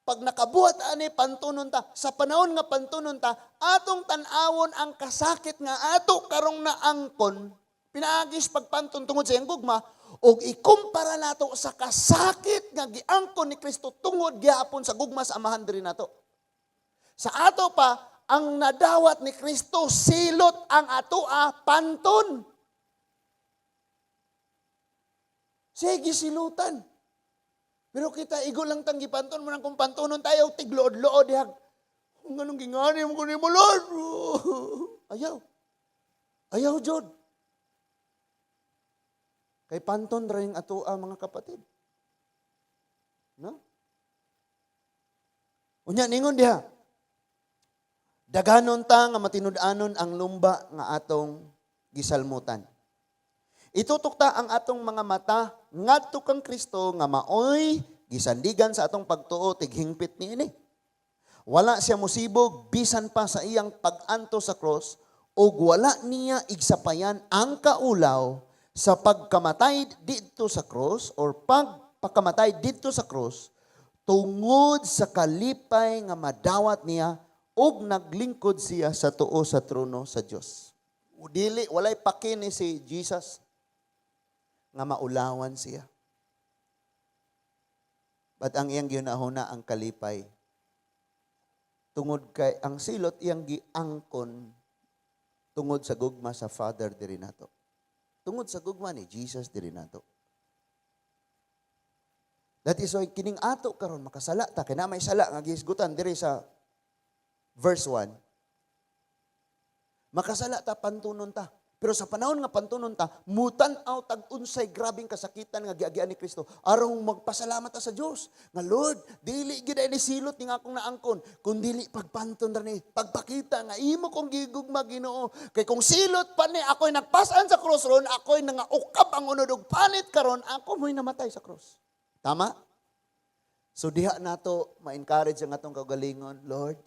pag nakabuhat ani pantunon ta, sa panahon nga pantunon ta, atong tan-awon ang kasakit nga ato karong naangkon, pinaagis pagpanton tungod sa iyang gugma, og ikumpara nato sa kasakit nga giangkon ni Kristo tungod gihapon sa gugma sa amahan diri nato. Sa ato pa, ang nadawat ni Kristo, silot ang atoa panton. Sige silutan. Pero kita, igo lang tanggi panton mo nang kung pantonon tayo, tiglood-lood, dihag. Kung anong gingani mo kunin mo, Lord. Ayaw. Ayaw, Jod. Kay panton rin ato mga kapatid. No? Unya, ningon diha. Daganon ta nga matinud-anon ang lumba nga atong gisalmutan. Itutok ta ang atong mga mata ngadto kang Kristo nga maoy gisandigan sa atong pagtuo tighingpit niini. Wala siya musibog bisan pa sa iyang pag-anto sa cross ug wala niya igsapayan ang kaulaw sa pagkamatay didto sa cross or pagpakamatay didto sa cross tungod sa kalipay nga madawat niya ug naglingkod siya sa tuo sa trono sa Dios. Dili walay pakini si Jesus nga maulawan siya. But ang iyang ginahuna ang kalipay. Tungod kay ang silot iyang giangkon tungod sa gugma sa Father diri nato. Tungod sa gugma ni Jesus diri nato. That is why kining ato karon makasala ta kay na may sala nga gihisgutan diri sa verse 1. Makasala ta pantunon ta. Pero sa panahon nga pantunon ta, mutan-aw tag-unsay grabing kasakitan nga giagian ni Kristo. Arong magpasalamat ta sa Dios. Nga Lord, dili gid ni silot ni nga akong naangkon, kun dili pagpanton ra ni pagpakita nga imo kong gigugma Ginoo. Kay kung silot pa ni ako'y nagpasan sa cross ron, ako'y nangaukab ang unod og panit karon, ako mo'y namatay sa cross. Tama? So diha nato ma-encourage ang atong kagalingon, Lord,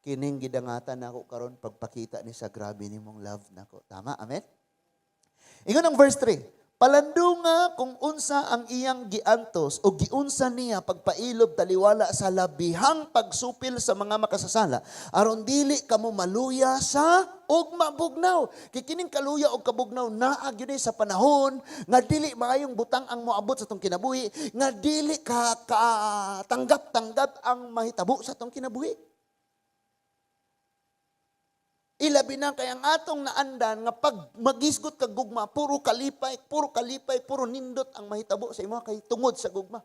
kining gidangatan nako karon pagpakita ni sa grabe nimong love nako. Tama? Amen? Ingon ang verse 3. Palandunga kung unsa ang iyang giantos o giunsa niya pagpailob taliwala sa labihang pagsupil sa mga makasasala aron dili kamo maluya sa ugma bugnaw. Kikining kaluya og kabugnaw naa gyud sa panahon nga dili maayong butang ang moabot sa tong kinabuhi, nga dili ka tanggap-tanggap ang mahitabo sa tong kinabuhi. Ilabi na kay ang atong naandan nga pag magisgot kag gugma, puro kalipay, puro nindot ang mahitabo sa imo kay tungod sa gugma.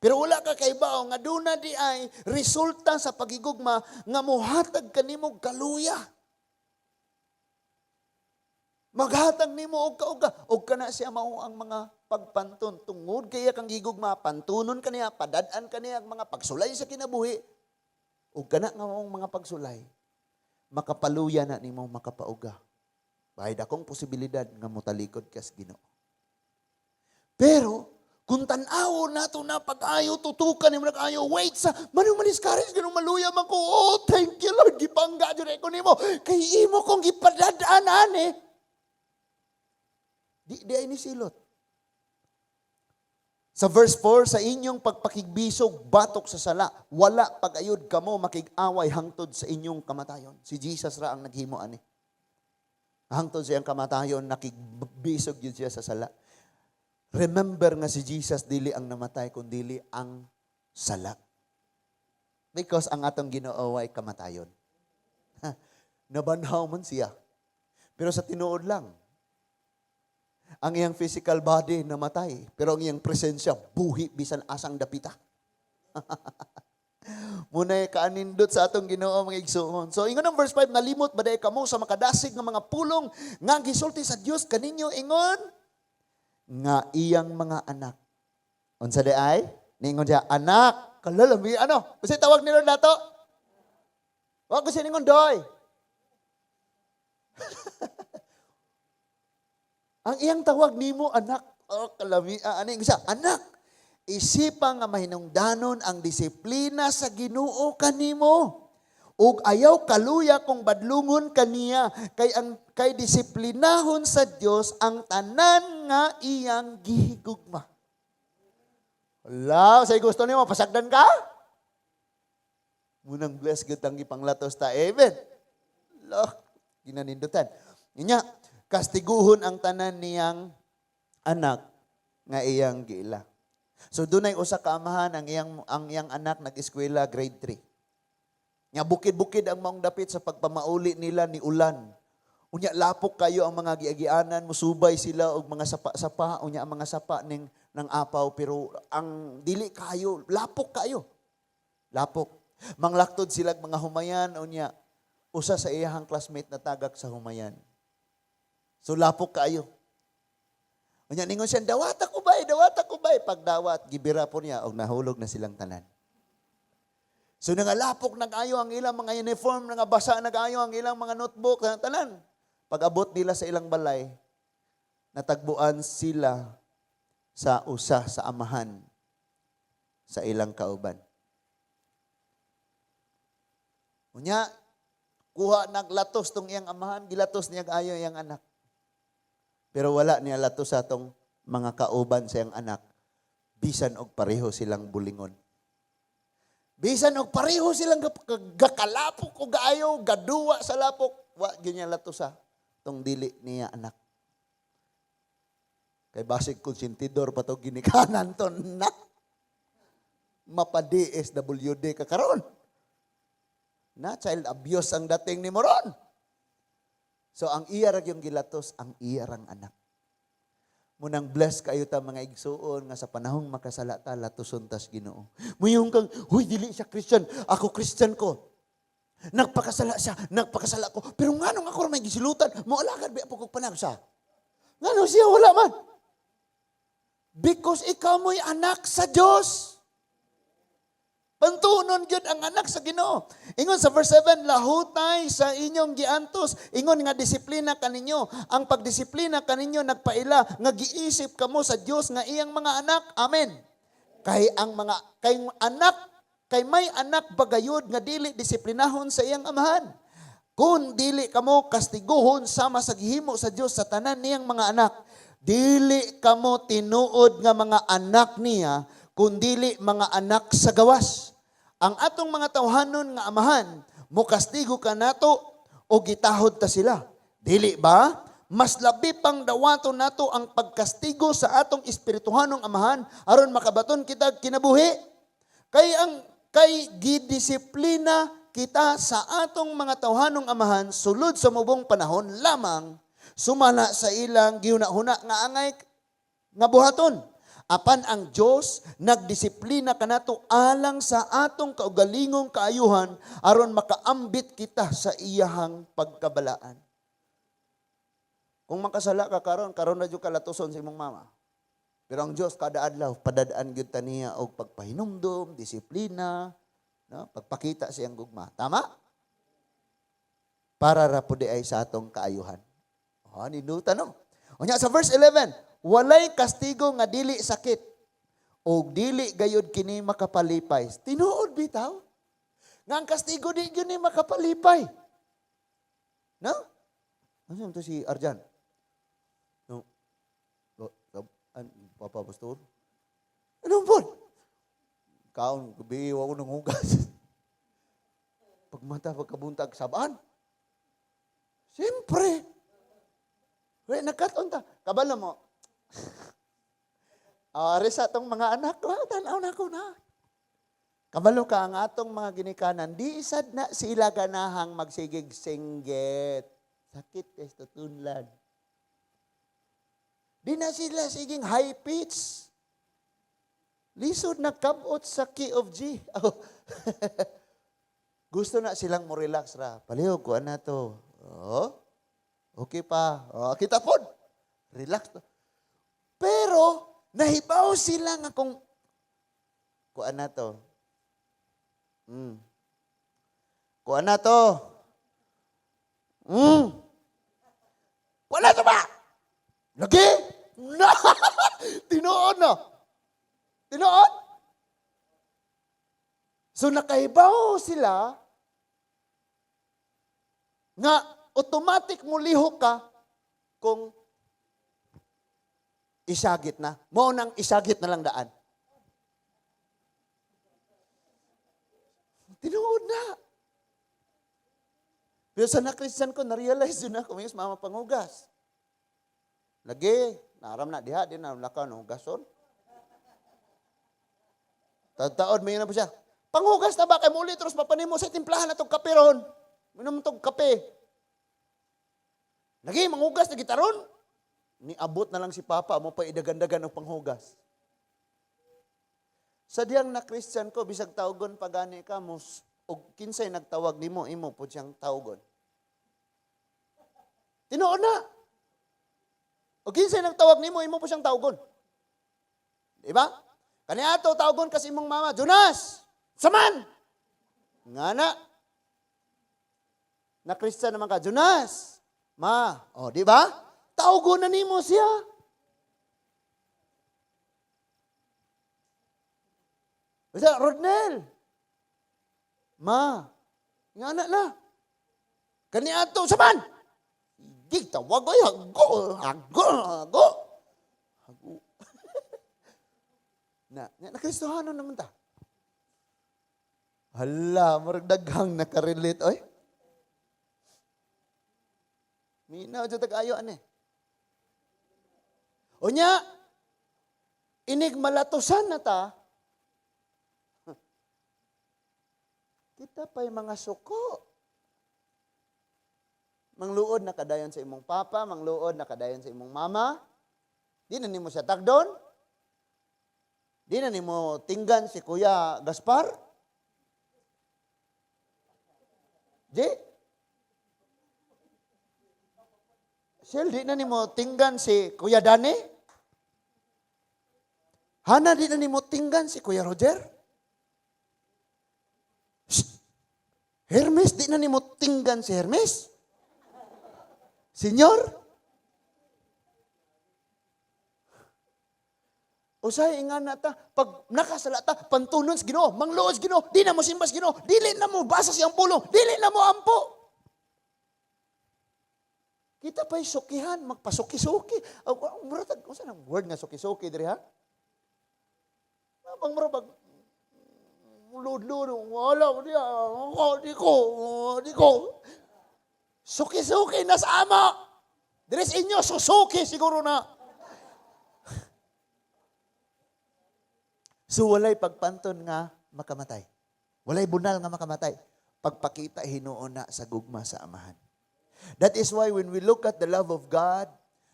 Pero wala ka kay bao nga duna di ay resulta sa pagigugma nga mohatag kanimo kaluya. Maghatag nimo og kauga, og kana siya mao ang mga pagpantun tungod kaya kang gigugma, pantunon kaniya, padad-an kaniya ang mga pagsulay sa kinabuhi. Og kana nga maong mga pagsulay makapaluya na nimo makapauga. Bahid akong posibilidad nga motalikod kas Ginoo. Pero kung tan-aw nato na pag-ayo tutukan nimo nag-ayo wait sa manong maniscourage ganung maluya man ko. Oh, thank you Lord gipangga jud ko nimo kay imo kong gipadad-anan eh. Di ay ni silot. Sa verse 4, sa inyong pagpakigbisog, batok sa sala, wala pag-ayod kamo makig-away hangtod sa inyong kamatayon. Si Jesus ra ang naghimo ani. Hangtod sa iyang kamatayon, nakigbisog yun siya sa sala. Remember nga si Jesus dili ang namatay, kundi ang sala. Because ang atong Ginoo ay kamatayon. Nabanhaw man siya. Pero sa tinuod lang, ang iyang physical body namatay, pero ang iyang presensya buhi bisan asang dapita. Muna'y kaanindot sa atong Ginoo mga igsoon. So ingon ang verse 5, nalimot baday kamo sa makadasig nga mga pulong nga gisulti sa Dios kaninyo ingon nga iyang mga anak. Unsa di ay? Ningon siya anak. Kalalami ano? Kasi tawag nila nato. Wa ko siningon doy. Ang iyang tawag nimo anak, kalami, ano yung isa? Anak, isipa nga mahinungdanon ang disiplina sa Ginoo kanimo. Ug ayaw kaluya kung badlungon kaniya kay disiplinahon sa Dios ang tanan nga iyang gihigugma. Wala, say gusto nimo pasagdan ka? Munang bless gyud ang gipanglatos ta. Amen. Lo, ginanindutan. Inya kastiguhon ang tanan niyang anak nga iyang giila. So dunay usa ka amahan ang iyang anak nag-eskwela grade 3. Nya bukid-bukid ang maong dapit sa pagpamauli nila ni ulan. Unya lapok kayo ang mga giagianan, musubay sila og mga sapa-sapa, unya ang mga sapa ng apaw pero ang dili kayo, lapok kayo. Lapok. Manglaktod sila mga humayan unya usa sa iyang classmate na tagak sa humayan. So lapok kayo. Unya ningon siya, dawat ako bay. Pagdawat, gibira po niya, og nahulog na silang tanan. So nangalapok nag-ayo ang ilang mga uniform, nangabasa nag-ayo ang ilang mga notebook, tanan. Pag-abot nila sa ilang balay, natagbuan sila sa usa sa amahan sa ilang kauban. Unya, kuha naglatos tong iyang amahan, gilatos niya ayo iyang anak. Pero wala niya lato sa atong mga kauban sa iyang anak. Bisan og pareho silang bulingon. Bisan og pareho silang gakalapok o gaayo, gaduwa sa lapok. Wa ganyan lato sa tong dili niya anak. Kay basig konsentidor pa to ginikanan to na. Mapa DSWD ka karon. Na child abuse ang dating ni moron. So ang iya ra yung gilatos, ang iya rang anak. Munang bless kayo ta mga igsuon nga sa panahong makasala ta latuson tas Ginoo. Muyong kang, huy dili siya Christian, ako Christian ko. Nagpakasala ko. Pero nganong ako may gisilutan, moalagad ba ako kog panagsa? Ngano siya wala man? Because ikaw mo'y anak sa Diyos. Pantunon gyud ang anak sa Ginoo. Ingon sa verse 7, lahutay sa inyong giantos. Ingon nga disiplina kaninyo. Ang pagdisiplina kaninyo nagpaila nga giisip kamo sa Dios nga iyang mga anak. Amen. Kay may anak bagayod nga dili disiplinahon sa iyang amahan. Kung dili kamo kastiguhon sama sa gihimo sa Dios sa tanan niyang mga anak, dili kamo tinuod nga mga anak niya, kundili mga anak sa gawas. Ang atong mga tawhanon nga amahan, mukastigo ka nato o gitahod ta sila. Dili ba? Mas labi pang dawaton nato ang pagkastigo sa atong espirituhanong amahan aron makabaton kita kinabuhi. Kay gidisiplina kita sa atong mga tawhanong amahan sulod sa mubong panahon lamang sumala sa ilang gihuna-huna nga angay nga buhaton. Apan ang Dios nagdisiplina kanato alang sa atong kaugalingong kaayuhan aron makaambit kita sa iyahang pagkabalaan. Kung makasala ka karon na jud kalatuson sa imong mama. Pero ang Dios kada adlaw padadaan gyud ta niya og pagpahinumdom, disiplina, no? Pagpakita siyang gugma. Tama? Para ra pud ay sa atong kaayuhan. Ninuta no. Unya sa verse 11, walay kastigo nga dili sakit o dili gayud kini makapalipay. Tinuod bitaw. Nga ang kastigo di gyud ni makapalipay. No? Ano to si Arjan? No. Papa Pastor? Ano po? Kaon, gabi, ako nang hugas. Pagmata, pagkabuntag, sabaan. Siyempre. Wait, nagkataon ta. Kabalo mo. Resa tong mga anak, tanaw na ko na. Kabalo ka ang atong mga ginikanan, di isad na sila ganahang magsigig-singgit. Sakit kay tutunlan. Di na sila siging high pitch. Lisod na kabot sa key of G. Oh. Gusto na silang mo relax ra. Palihog ko na to. Oh. Okay pa. Oh, kita pod. Relax to. Pero nahibaw sila nga kung kuan na to. Kuan na to. Kuan na to ba? Lagi? No! Tinuod na. Tinuod? So nakahibaw sila nga automatic mo lihok ka kung isagit na. Mo nang isagit na lang daan. Tinuod na. Pero sa na-Christian ko, na-realize yun na kung yung mama pangugas. Lagi, naram na diha, di na lakaw no gason. Taon may na po siya. Panghugas na ba kay muli terus papanimo sa timplahan na tong kape ron. Minom tong kape. Lagi manghugas na gitaron. Niabot na lang si Papa mo pa idagandagan og panghugas. Sa diyang na Christian ko bisag tawgon pagani ka mo og kinsay nagtawag nimo imo pud siyang tawgon. Tinuod na. O kinsay nagtawag nimo imo po siyang tawgon. Di ba? Kaniadto tawgon kasi imong mama, Jonas! Saman! Nga na Christian naman ka, Jonas! Ma! O, di ba? Tawgon na nimo siya. Basta, Rodnel! Ma! Nga na. Kaniadto, saman! Di tawag ko, hago. Nakristohanon naman ta. Hala, maragdaghang nakarelate, oy. Minaw dyan tag-ayo, ane. O niya, inig malatusan na ta, kita pa'y mga suko. Mangluod na kadayon sa imong papa, mangluod na kadayon sa imong mama. Di na nimo siya tagdon. Di na nimo tinggan si Kuya Gaspar. Di? Sel, di na nimo tinggan si Kuya Dane. Hana, di na nimo tinggan si Kuya Roger. Shh! Hermes, di na nimo tinggan si Hermes. Senyor? Usay nga na ta, pag nakasala ta, pantunon sa Ginoo, mangluod sa Ginoo, di na mo simbas Ginoo, dili na mo basa siyang pulong, dili na mo ampo. Kita pa'y sukihan, magpasuki-suki. Muratag, kung saan ang word nga suki-suki, diri ha? Ang marabag, lud-lud, wala, di ko. Suki-suki na sa ama. Diri sa inyo, susuki siguro na. So, walay pagpanton nga makamatay. Walay bunal nga makamatay. Pagpakita, hinuon na sa gugma sa amahan. That is why when we look at the love of God,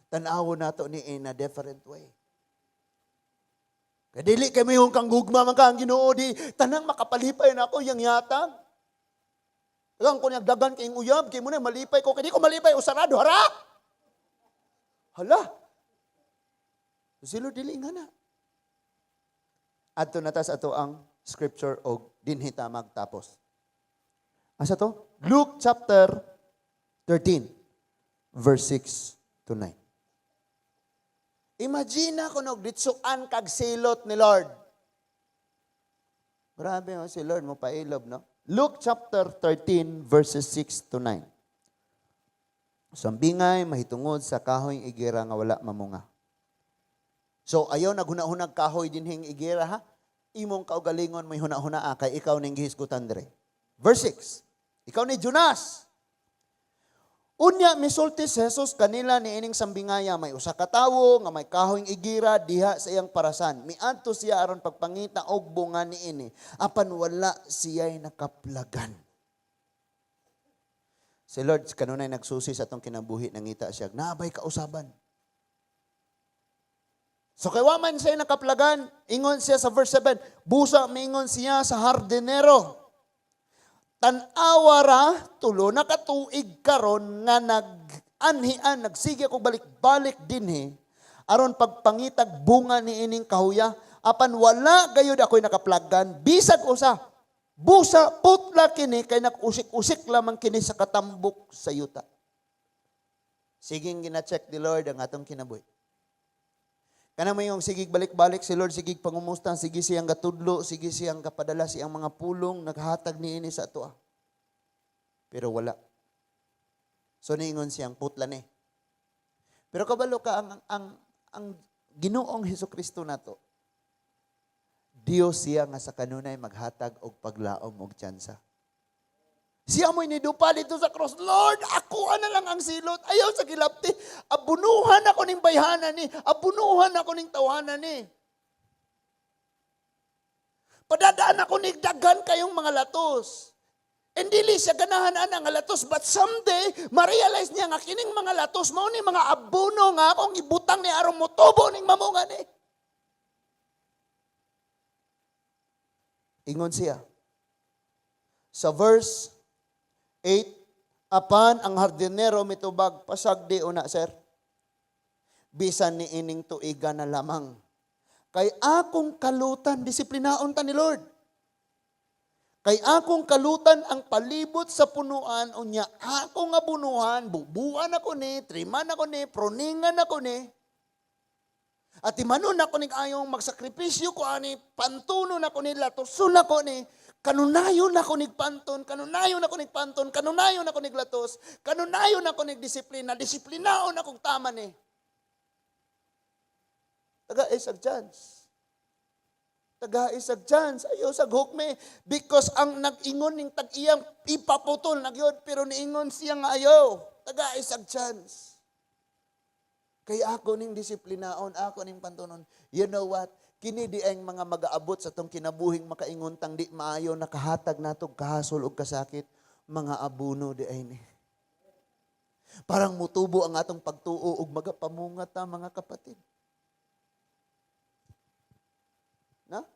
tanawo nato ni in a different way. Kadili kay mayong kang gugma man ka ang Ginoo di tanang makapalipay na ako yang yatag. Lang ko nagdagan kay uyab kay mo na malipay ko kay di ko malipay usarado hara. Hala. Silo dili nga na. Adto natas ato ang scripture og dinhi ta magtapos. Asa to? Luke chapter 13 verse 6 to 9. Imagine ko nagditsuan kag silot ni Lord. Grabe si Lord mo pailob, no? Luke chapter 13 verses 6 to 9. Sambingay mahitungod sa kahoy igira nga wala mamunga. So ayaw naghuna-hunag kahoy dinhing igira ha. Imong kaugalingon may huna-huna kay ikaw ning gihisgutan dire. Verse 6. Ikaw ni Jonas. Unya misulti si Jesus kanila ni ining sambingaya may usa ka tawo nga may kahoy igira diha sa iyang parasan. Miadto siya aron pagpangita og bunga niini apan wala siya'y nakaplagan. Si Lord kanunay nagsusi sa atong kinabuhi nangita siya naabay kausaban. So kay wa man siya nakaplagan, ingon siya sa verse 7, busa mingon siya sa hardinero. Tanawara tulo nakatuig karon nga nag-anhian nagsige ko balik-balik dinhi aron pagpangitag bunga ni ining kahuya apan wala gayud ako'y nakaplagan bisag usa busa putla kini kay nag-usik-usik lamang kini sa katambok sa yuta. Siging gina-check ni Lord ang atong kinabuhi. Kana may yung sigig balik-balik si Lord, sigig pangumusta, sige siyang gatudlo, sige siyang kapadala siyang mga pulong, naghatag niini sa ato. Pero wala. So niingon siyang putla ni. Pero kabalo ka, ang Ginoong Hesukristo nato, Dios siya nga sa kanunay maghatag og paglaom og tsansa. Siya mo'y nidupa dito sa cross. Lord, ako na lang ang silot. Ayaw sa kilapti. Abunuhan ako ning bayhanan ni. Abunuhan ako ning tawanan ni. Padadaan ako ning daghan kayong mga latos. And dili siya ganahan ang latos. But someday, ma-realize niya nga kining mga latos mao ni mga abuno nga akong ibutang ni aron motubo ning mamunga ni. Ingon siya. Sa verse 8, apan ang hardinero mitubag pasagdi una, sir. Bisan ni ining tuiga na lamang. Kay akong kalutan, disiplinaon ta ni Lord. Kay akong kalutan ang palibot sa punuan, unya akong abunuhan, bubuan ako ni, triman ako ni, proningan ako ni. At imanon ako ni ayong magsakripisyo ko ani, pantunon ako ni, latosun ako ni, kanunayon ako nigpanton, kanunayon ako nigpanton, kanunayon ako niglatos, kanunayon ako nigdisiplina, disiplinaon akong tama ni. Taga-isag chance. Taga-isag chance. Ayaw sa hukme. Because ang nag-ingon ning tag-iyang ipaputol nagyod, pero niingon siya nga ayaw. Taga-isag chance. Kaya ako ning disiplinaon, ako ning pantunon. You know what? Kini di ang mga mag-aabot sa tong kinabuhing makaingon tang di maayo nakahatag natog kahasol og kasakit mga abuno di ay ni. Parang mutubo ang atong pagtuo og magapamungat ta mga kapatid. Na?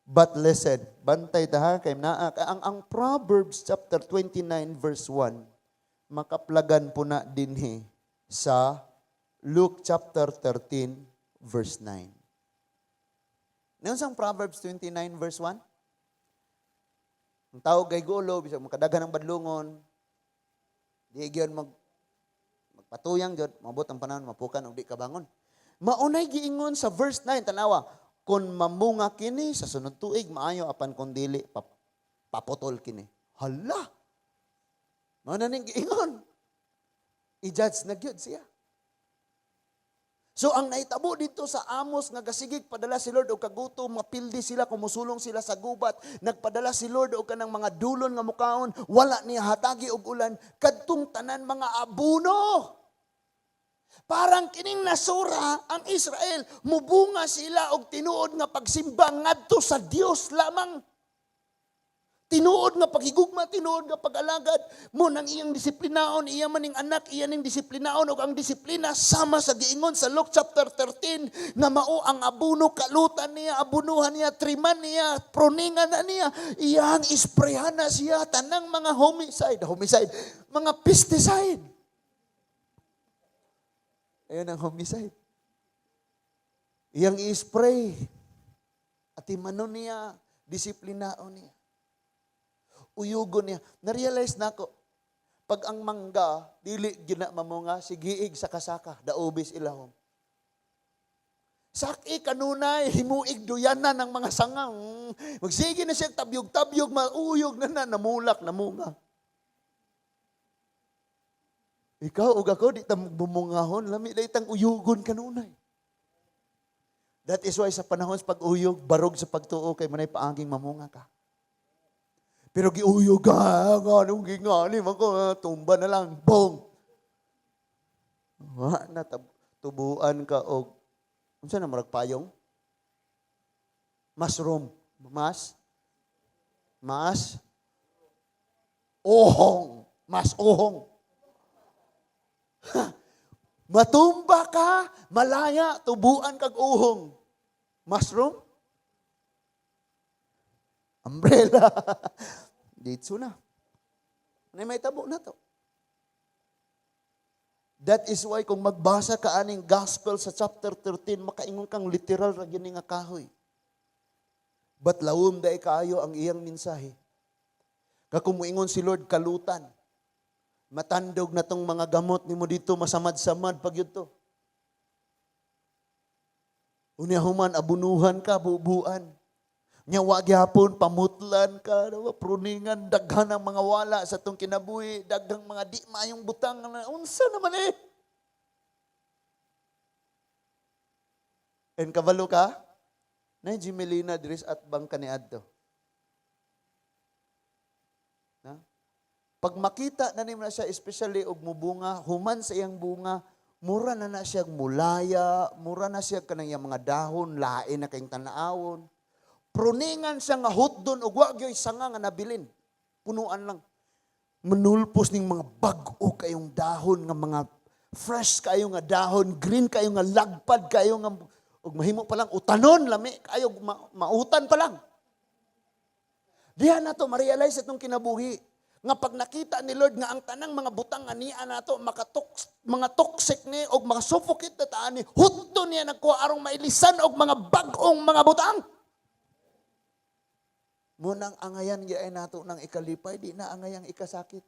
But listen, bantay ta ha kay naa ang Proverbs chapter 29 verse 1 makaplagan po na dinhi sa Luke chapter 13 verse 9. Ngayon sa Proverbs 29 verse 1, ang tao gay gulo, bisag makadagan ng badlungon, di gyon magpatuyang jud, mabot ang panahon, mapukan og di kabangon. Maunay giingon sa verse 9, tanawa, kun mamunga kini sa sunod tuig, maayo apan kun dili, paputol kini. Hala! Mao na ning giingon. I-judge na gyud siya. So ang naitabo dito sa Amos nga gasigig padala si Lord og kagutom, mapildi sila, kumusulong sila sa gubat, nagpadala si Lord og kanang mga dulon nga mukaon, wala niya hatagi og ulan, kadtong tanan mga abuno. Parang kining nasura ang Israel, mubunga sila og tinuod nga pagsimba ngadto sa Dios lamang. Tinuod nga paghigugma, tinuod nga pag-alagad mo nang iyang disiplinaon, iya maning anak, iya ning disiplinaon og ang disiplina sama sa giingon sa Luke chapter 13 nga mao ang abuno, kalutan niya, abunuhan niya, triman niya, proningan na niya, iyang isprehan na siya tanang mga homicide, mga pesticide. Ayun ang homicide. Iyang i-spray at imanon niya, disiplinaon niya. Uyugon niya. Na-realize na ako, pag ang mangga, dili gina mamunga, sigiig sa kasaka, daubis ilahom. Saki kanunay, himuig duyanan ng mga sangang. Magsige na siya, tabyog-tabyog, mauyog na namulak, namunga. Ikaw o ako, di tam bumungahon, lami na itang uyugon kanunay. That is why sa panahon sa pag-uyog, barog sa pagtuo, kay manay paanging mamunga ka. Pero giuyog ka, anong gingani, tumba na lang, bong. Tubuan ka og, unsa na maragpayong? Mushroom. Ohong. Mas ohong. Matumba ka, malaya, tubuan kag uhong. Mushroom? Umbrella. Dito na. May tabo na to. That is why kung magbasa ka aning gospel sa chapter 13, makaingon kang literal ra gini nga kahoy. But lawom day kaayo ang iyang mensahe. Kakumuingon si Lord kalutan. Matandog na tong mga gamot nimo dito, masamad-samad pag yun to. Unya human, abunuhan ka, bubuan. Nya wa gyapon pamutlan ka, pruningan, daghan ang mga wala sa tong kinabuhi, daghang mga di maayong butang na unsa naman eh. En kabalo ka? Nay Jimelina dris at bang kaniadto. Na? Pag makita na nimo na siya, especially og mubunga, human sa iyang bunga, mura na siya mulaya, mura na siya kanang iyang mga dahon, lain na kayong tanaawon. Pruningan siya nga hutdon o wagyo'y sanga nga nabilin. Punuan lang. Manulpos ning mga bag-o kayong dahon nga mga fresh kayo nga dahon, green kayo nga lagpad kayo nga og mahimo pa lang utanon lami kayo mautan pa lang. Diha na to ma-realize itong kinabuhi nga pag nakita ni Lord nga ang tanang mga butang ania nato mga toxic ni og mga suffocate na taan ni hutdon niya nagkuha arong mailisan og mga bag-ong mga butang. Munang angayan giay nato ng ikalipay, di na angayang ikasakit.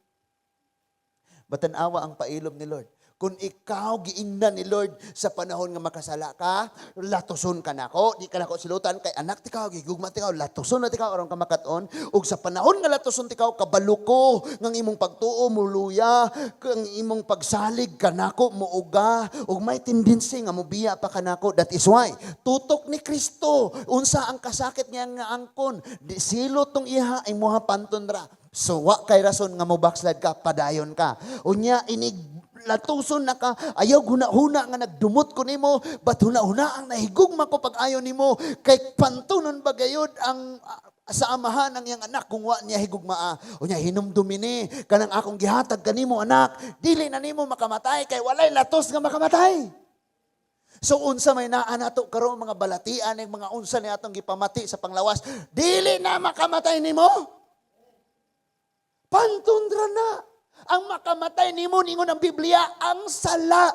Batanawa ang pailom ni Lord. Kung ikaw giingnan ni Lord sa panahon nga makasala ka, latuson ka nako, di ka nako silutan kay anak tikaw, gigugma tikaw, latuson na tikaw aron ka makaton. Ug sa panahon nga latuson tikaw, kabaluko ngang imong pagtuo muluya, kang imong pagsalig kanako muuga, ug may tendency nga mobiya pa kanako. That is why tutok ni Kristo unsa ang kasakit niya nga angkon, di silot tong iha imuha panton ra. So wa kay rason nga mo backslide ka, padayon ka. Unya inig latuson na ka, ayaw huna-huna nga nagdumot ko nimo, but huna-huna ang nahigugma ko pag ayaw nimo, kay pantunon bagayod ang sa amahan ng iyang anak kung wa niya higugmaa. O niya hinumdumi ni, kanang akong gihatag kanimo anak, dili na nimo makamatay, kay walay latos nga makamatay. So unsa may naa nato karon mga balatian ng mga unsa ni atong gipamati sa panglawas, dili na makamatay nimo. Pantundra na. Ang makamatay nimo ningon ang Biblia, ang sala.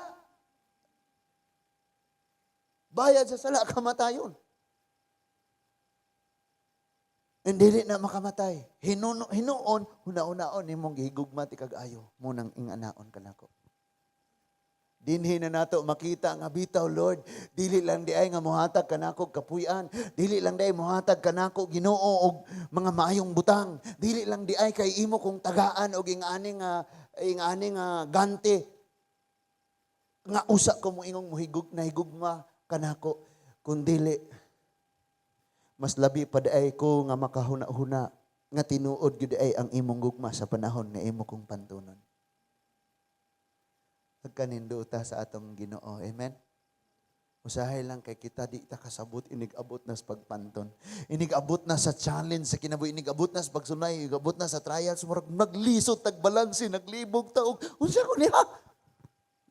Bayad sa sala, kamatayon. Hindi na makamatay. Hinuon, huna-unaon, nimong gihigugma ti kag-ayo. Munang inganaon ka nako. Dinhi na nato makita nga bitaw Lord, dili lang di ay nga mohatag kanako kapuy-an, dili lang di ay mohatag kanako Ginoo og mga maayong butang, dili lang di ay kay imo kong tagaan og ingani nga gante. nga usa ko mo ingong nahigugma kanako, kundili mas labi pa ay ko nga makahuna-huna nga tinuod gid ay ang imong gugma sa panahon nga imo kong pantunon. Pagkanindo ta sa atong Ginoo. Amen. Usahay lang kay kita di ta kasabot, inig-abot na sa pagpanton. Inig-abot na sa challenge sa kinabuhi, inig-abot na sa pagsunay, inig-abot na sa trials, murag naglisod, tagbalansi, naglibog taog. Unsa ko niya?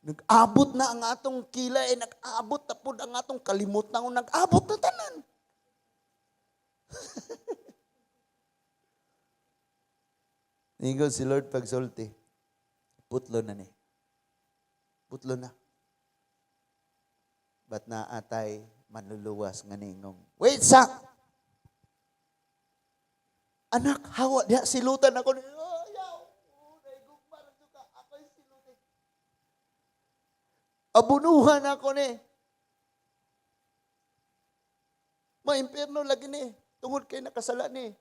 Nag-abot na ang atong kilay, nag-abot na po ang atong kalimot na nag-abot na tanan. Ningod si Lord pagsulti, putlo na ni. Putlo na. Ba't na atay manluluwas nga ningong? Wait, sak! Anak, hawa diha silutan ako ni. Oh, yaw! Naigugmar ka. Ako'y silutan. Abunuhan ako ni. Maimpierno lagi ni. Tungod kay nakasala ni.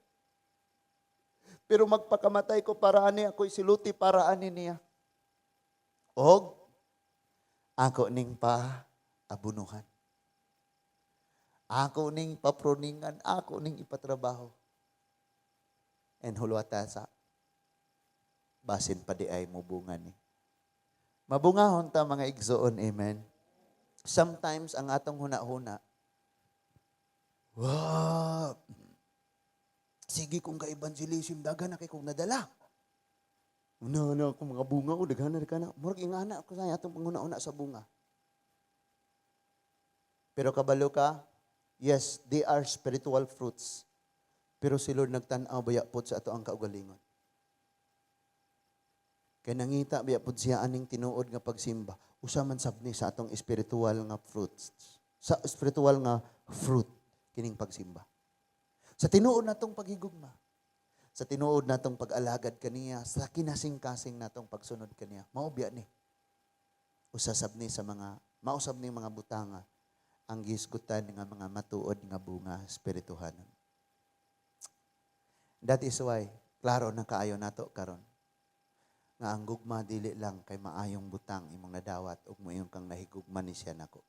Pero magpakamatay ko para ani ako'y siluti para ani niya. Og, ako ning pa abunuhan. Ako ning paproningan, ako ning ipatrabaho. And hulwata sa basin pa di ay mubungan ni. Mabungahon ta mga igsoon, amen. Sometimes ang atong huna-huna, wow, sige kung ka-evangelism, dagan na kay kong nadala. Una-una ako mga bunga, daghan na. Murag ingana ako sa atong panguna-una sa bunga. Pero kabalo ka, yes, they are spiritual fruits. Pero si Lord nagtanaw baya pod sa ato ang kaugalingon. Kaya nangita baya pod siya aning tinuod nga pagsimba. Usa man sabni sa atong spiritual nga fruits. Sa spiritual nga fruit kining pagsimba. Sa tinuod natong paghigugma. Sa tinuod natong pag-alagad kaniya, sa kinasing-kasing natong pagsunod kaniya. Mao biya ni. Usa sabni sa mga mausab ni mga butanga ang gisgutan nga mga matuod nga bunga spirituhanon. That is why, klaro na kaayo nato karon nga ang gugma dili lang kay maayong butang imong nadawat ug moingon kang nahigugma ni siya nako.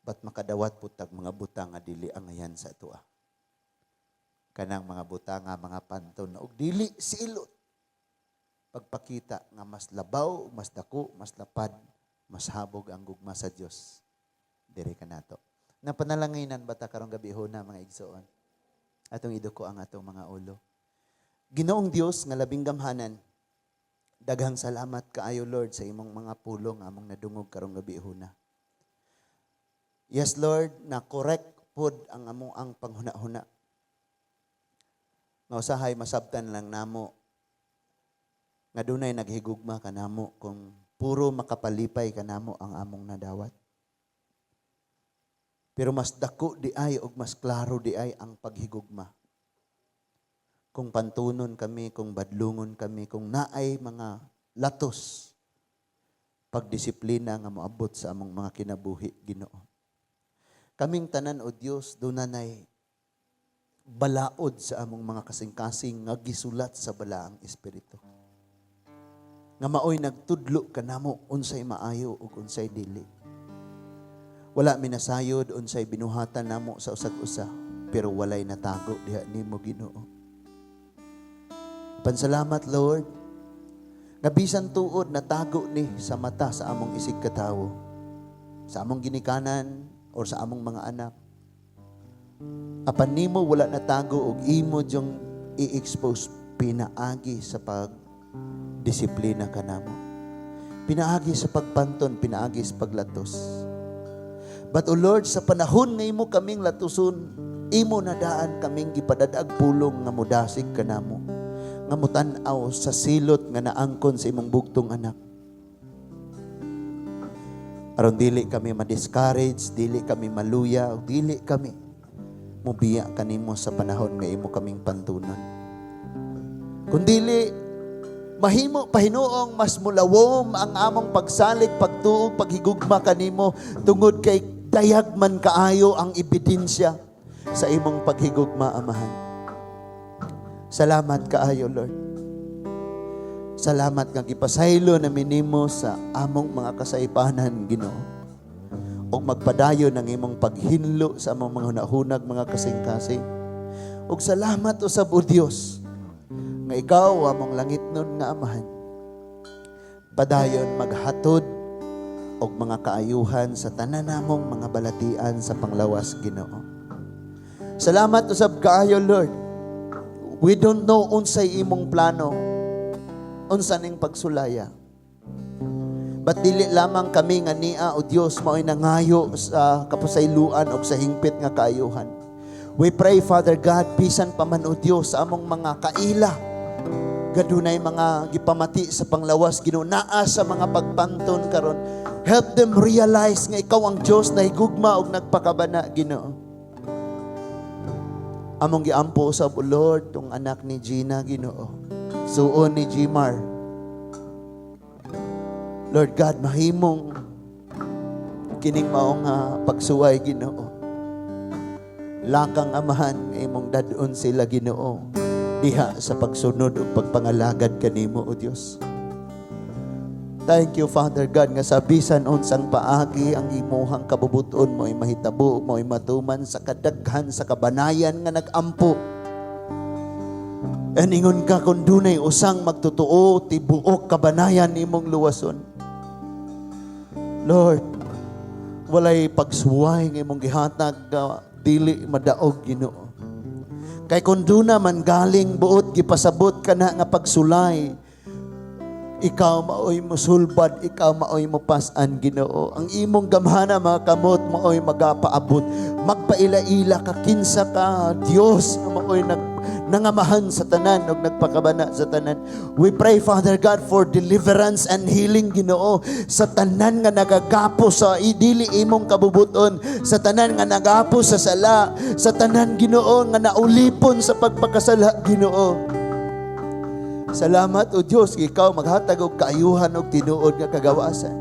But makadawat putag mga butang nga dili angayan sa atoa. Kanang mga butang nga mga panton ug dili silot. Pagpakita nga mas labaw, mas dako, mas lapad, mas habog ang gugma sa Dios. Dire ka nato. Napanalanginan bata karong gabi ho na mga igsoon. Atong iduko ang atong mga ulo. Ginoong Dios nga labing gamhanan. Daghang salamat kaayo Lord sa imong mga pulong among nadungog karong gabi ho na. Yes Lord, na correct pod ang among ang panghuna-huna. Nga usahay masabtan lang namo nga dunay naghigugma kanamo kung puro makapalipay kanamo ang among nadawat. Pero mas dako di ay o mas klaro di ay ang paghigugma. Kung pantunon kami, kung badlungon kami, kung naay mga latos, pagdisiplina nga moabot sa among mga kinabuhi, Ginoo. Kaming tanan o Dios dunay balaod sa among mga kasing-kasing nga gisulat sa balaang espiritu. Nga maoy nagtudlo kanamo unsay maayo ug unsay dili. Wala minasayod unsay binuhatan namo sa usag-usa, pero walay natago diha nimo Ginoo. Pansalamat Lord, nga bisan tuod natago ni sa mata sa among isig katawo, sa among ginikanan or sa among mga anak. Apan nimo wala natago og imo diyong i-expose pinaagi sa pagdisiplina kanamo. Pinaagi sa pagpanton, pinaagi sa paglatos. But o Lord, sa panahon nga imo kaming latuson, imo nadaan kaming gipadadag pulong nga mudasig kanamo, nga mutan-aw sa silot nga naangkon sa imong bugtong anak. Aron dili kami ma-discourage, dili kami maluya, o dili kami mubiya kanimo sa panahon nga imo kaming pantunon. Kundili mahimo pahinuong mas mulawom ang among pagsalig, pagtuog, paghigugma kanimo tungod kay dayag man kaayo ang ebidensya sa imong paghigugma, Amahan. Salamat kaayo, Lord. Salamat nga gipasaylo na minimo sa among mga kasaypanan, Ginoo. O magpadayon ng imong paghinlo sa among mga hunahunag, mga kasing-kasing. O salamat usab o Dios nga ikaw among langit nun nga amahan. Padayon maghatod og mga kaayuhan sa tanan namong mga balatian sa panglawas, Ginoo. Salamat usab kaayo, Lord. We don't know unsay imong plano, unsa ning pagsulaya. But dili lamang kami nga niya, o Dios, mao'y nangayo sa kapusayloan o sa hingpit nga kaayuhan. We pray, Father God, bisan pa man, o Dios, sa among mga kaila, gadunay mga gipamati sa panglawas, Ginoo, naa sa mga pagpanton karon. Help them realize nga ikaw ang Dios na higugma og nagpakabana, Ginoo. Among giampo sa Lord tong anak ni Gina, Ginoo, suon ni Jimar. Lord God, mahimong kining maong pagsuway, Ginoo. Lakang amahan imong dadon sila, Ginoo, diha sa pagsunod o pagpangalagad kanimo, o Dios. Thank you, Father God, nga sa bisan unsang paagi ang imuhang kabubuton mo ay mahitabo, mo ay matuman sa kadaghan sa kabanayan nga nagampo. Aningon ka kung dunay usang magtutuo tibuok kabanayan imong luwason. Lord, walay pagsuway ng imong gihatag dili madaog, Ginoo. Kay kung duna man galing buot gipasabot ka na nga pagsulay, ikaw maoy musulbad, ikaw maoy mupasan, Ginoo. Ang imong gamhana mga kamot maoy magapaabot. Magpaila-ila ka kinsa ka Dios nga maoy nangamahan sa tanan ug nagpakabana sa tanan. We pray, Father God, for deliverance and healing, Ginoo, sa tanan nga nagagapo sa idili imong kabubuton, sa tanan nga nagapo sa sala, sa tanan, Ginoo, nga naulipon sa pagpakasala, Ginoo. Salamat, o Dios, ikaw maghatag og kaayuhan og tinuod nga kagawasan.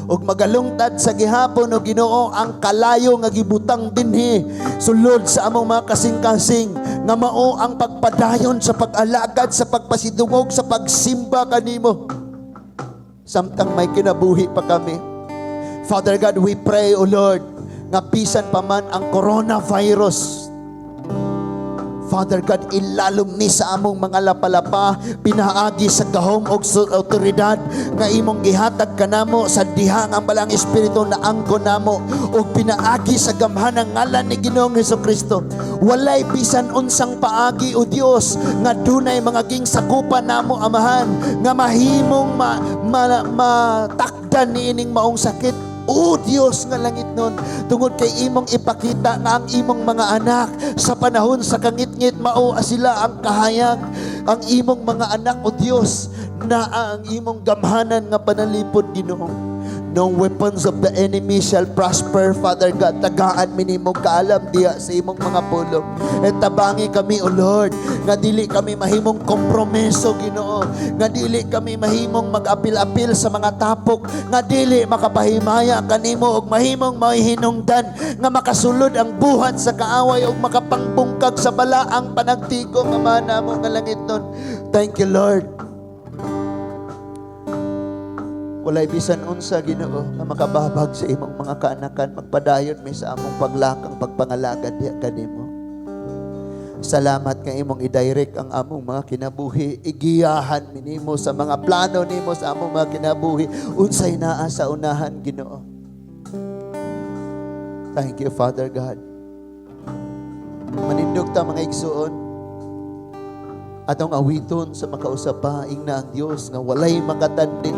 Og magalungtad sa gihapon, o Ginoo, ang kalayo nga gibutang dinhi sulod sa among mga kasing-kasing nga mao ang pagpadayon sa pag-alagad, sa pagpasidungog, sa pagsimba kanimo. Samtang may kinabuhi pa kami. Father God, we pray, O Lord, nga bisan pa man ang coronavirus, Father God, ilalom ni sa among mga lapalapa, pinaagi sa gahom o sa autoridad nga imong gihatag kanamo sa dihang ang balang espiritu na angkon namo o pinaagi sa gamhanang ngalan ni Ginoong Hesukristo. Walay bisan unsang paagi, o Dios, nga dunay mga gingsakupan namo, Amahan, nga mahimong matakdan ni ining maong sakit. O Diyos nga langit nun, tungod kay imong ipakita nga ang imong mga anak sa panahon sa kangit-ngit, mao sila ang kahayag. Ang imong mga anak, o Diyos, na ang imong gamhanan nga panalipod, Ginoo. No weapons of the enemy shall prosper, Father God. Tagaan minimong kaalam diya sa imong mga pulong. At tabangi kami, O Lord, nga dili kami mahimong kompromiso, Ginoo. Nga dili kami mahimong mag-apil-apil sa mga tapok. Nga dili makapahimaya kanimo og mahimong mahihinungdan nga makasulod ang buhat sa kaaway og makapangbungkag sa balaang panagtigong Ama namo nga langit nun. Thank you, Lord. Walay bisan unsa, Ginoo, nga makababag sa imong mga kaanakan, magpadayon mi sa among paglakang pagpangalagad diha kanimo. Salamat nga imong i-direct ang among mga kinabuhi, igiyahan minimo sa mga plano nimo sa among mga kinabuhi, unsay naa sa unahan, Ginoo. Thank you, Father God. Manindog ta mga igsuon, atong awiton sa makausap pa ing na ang Dios nga walay makatanding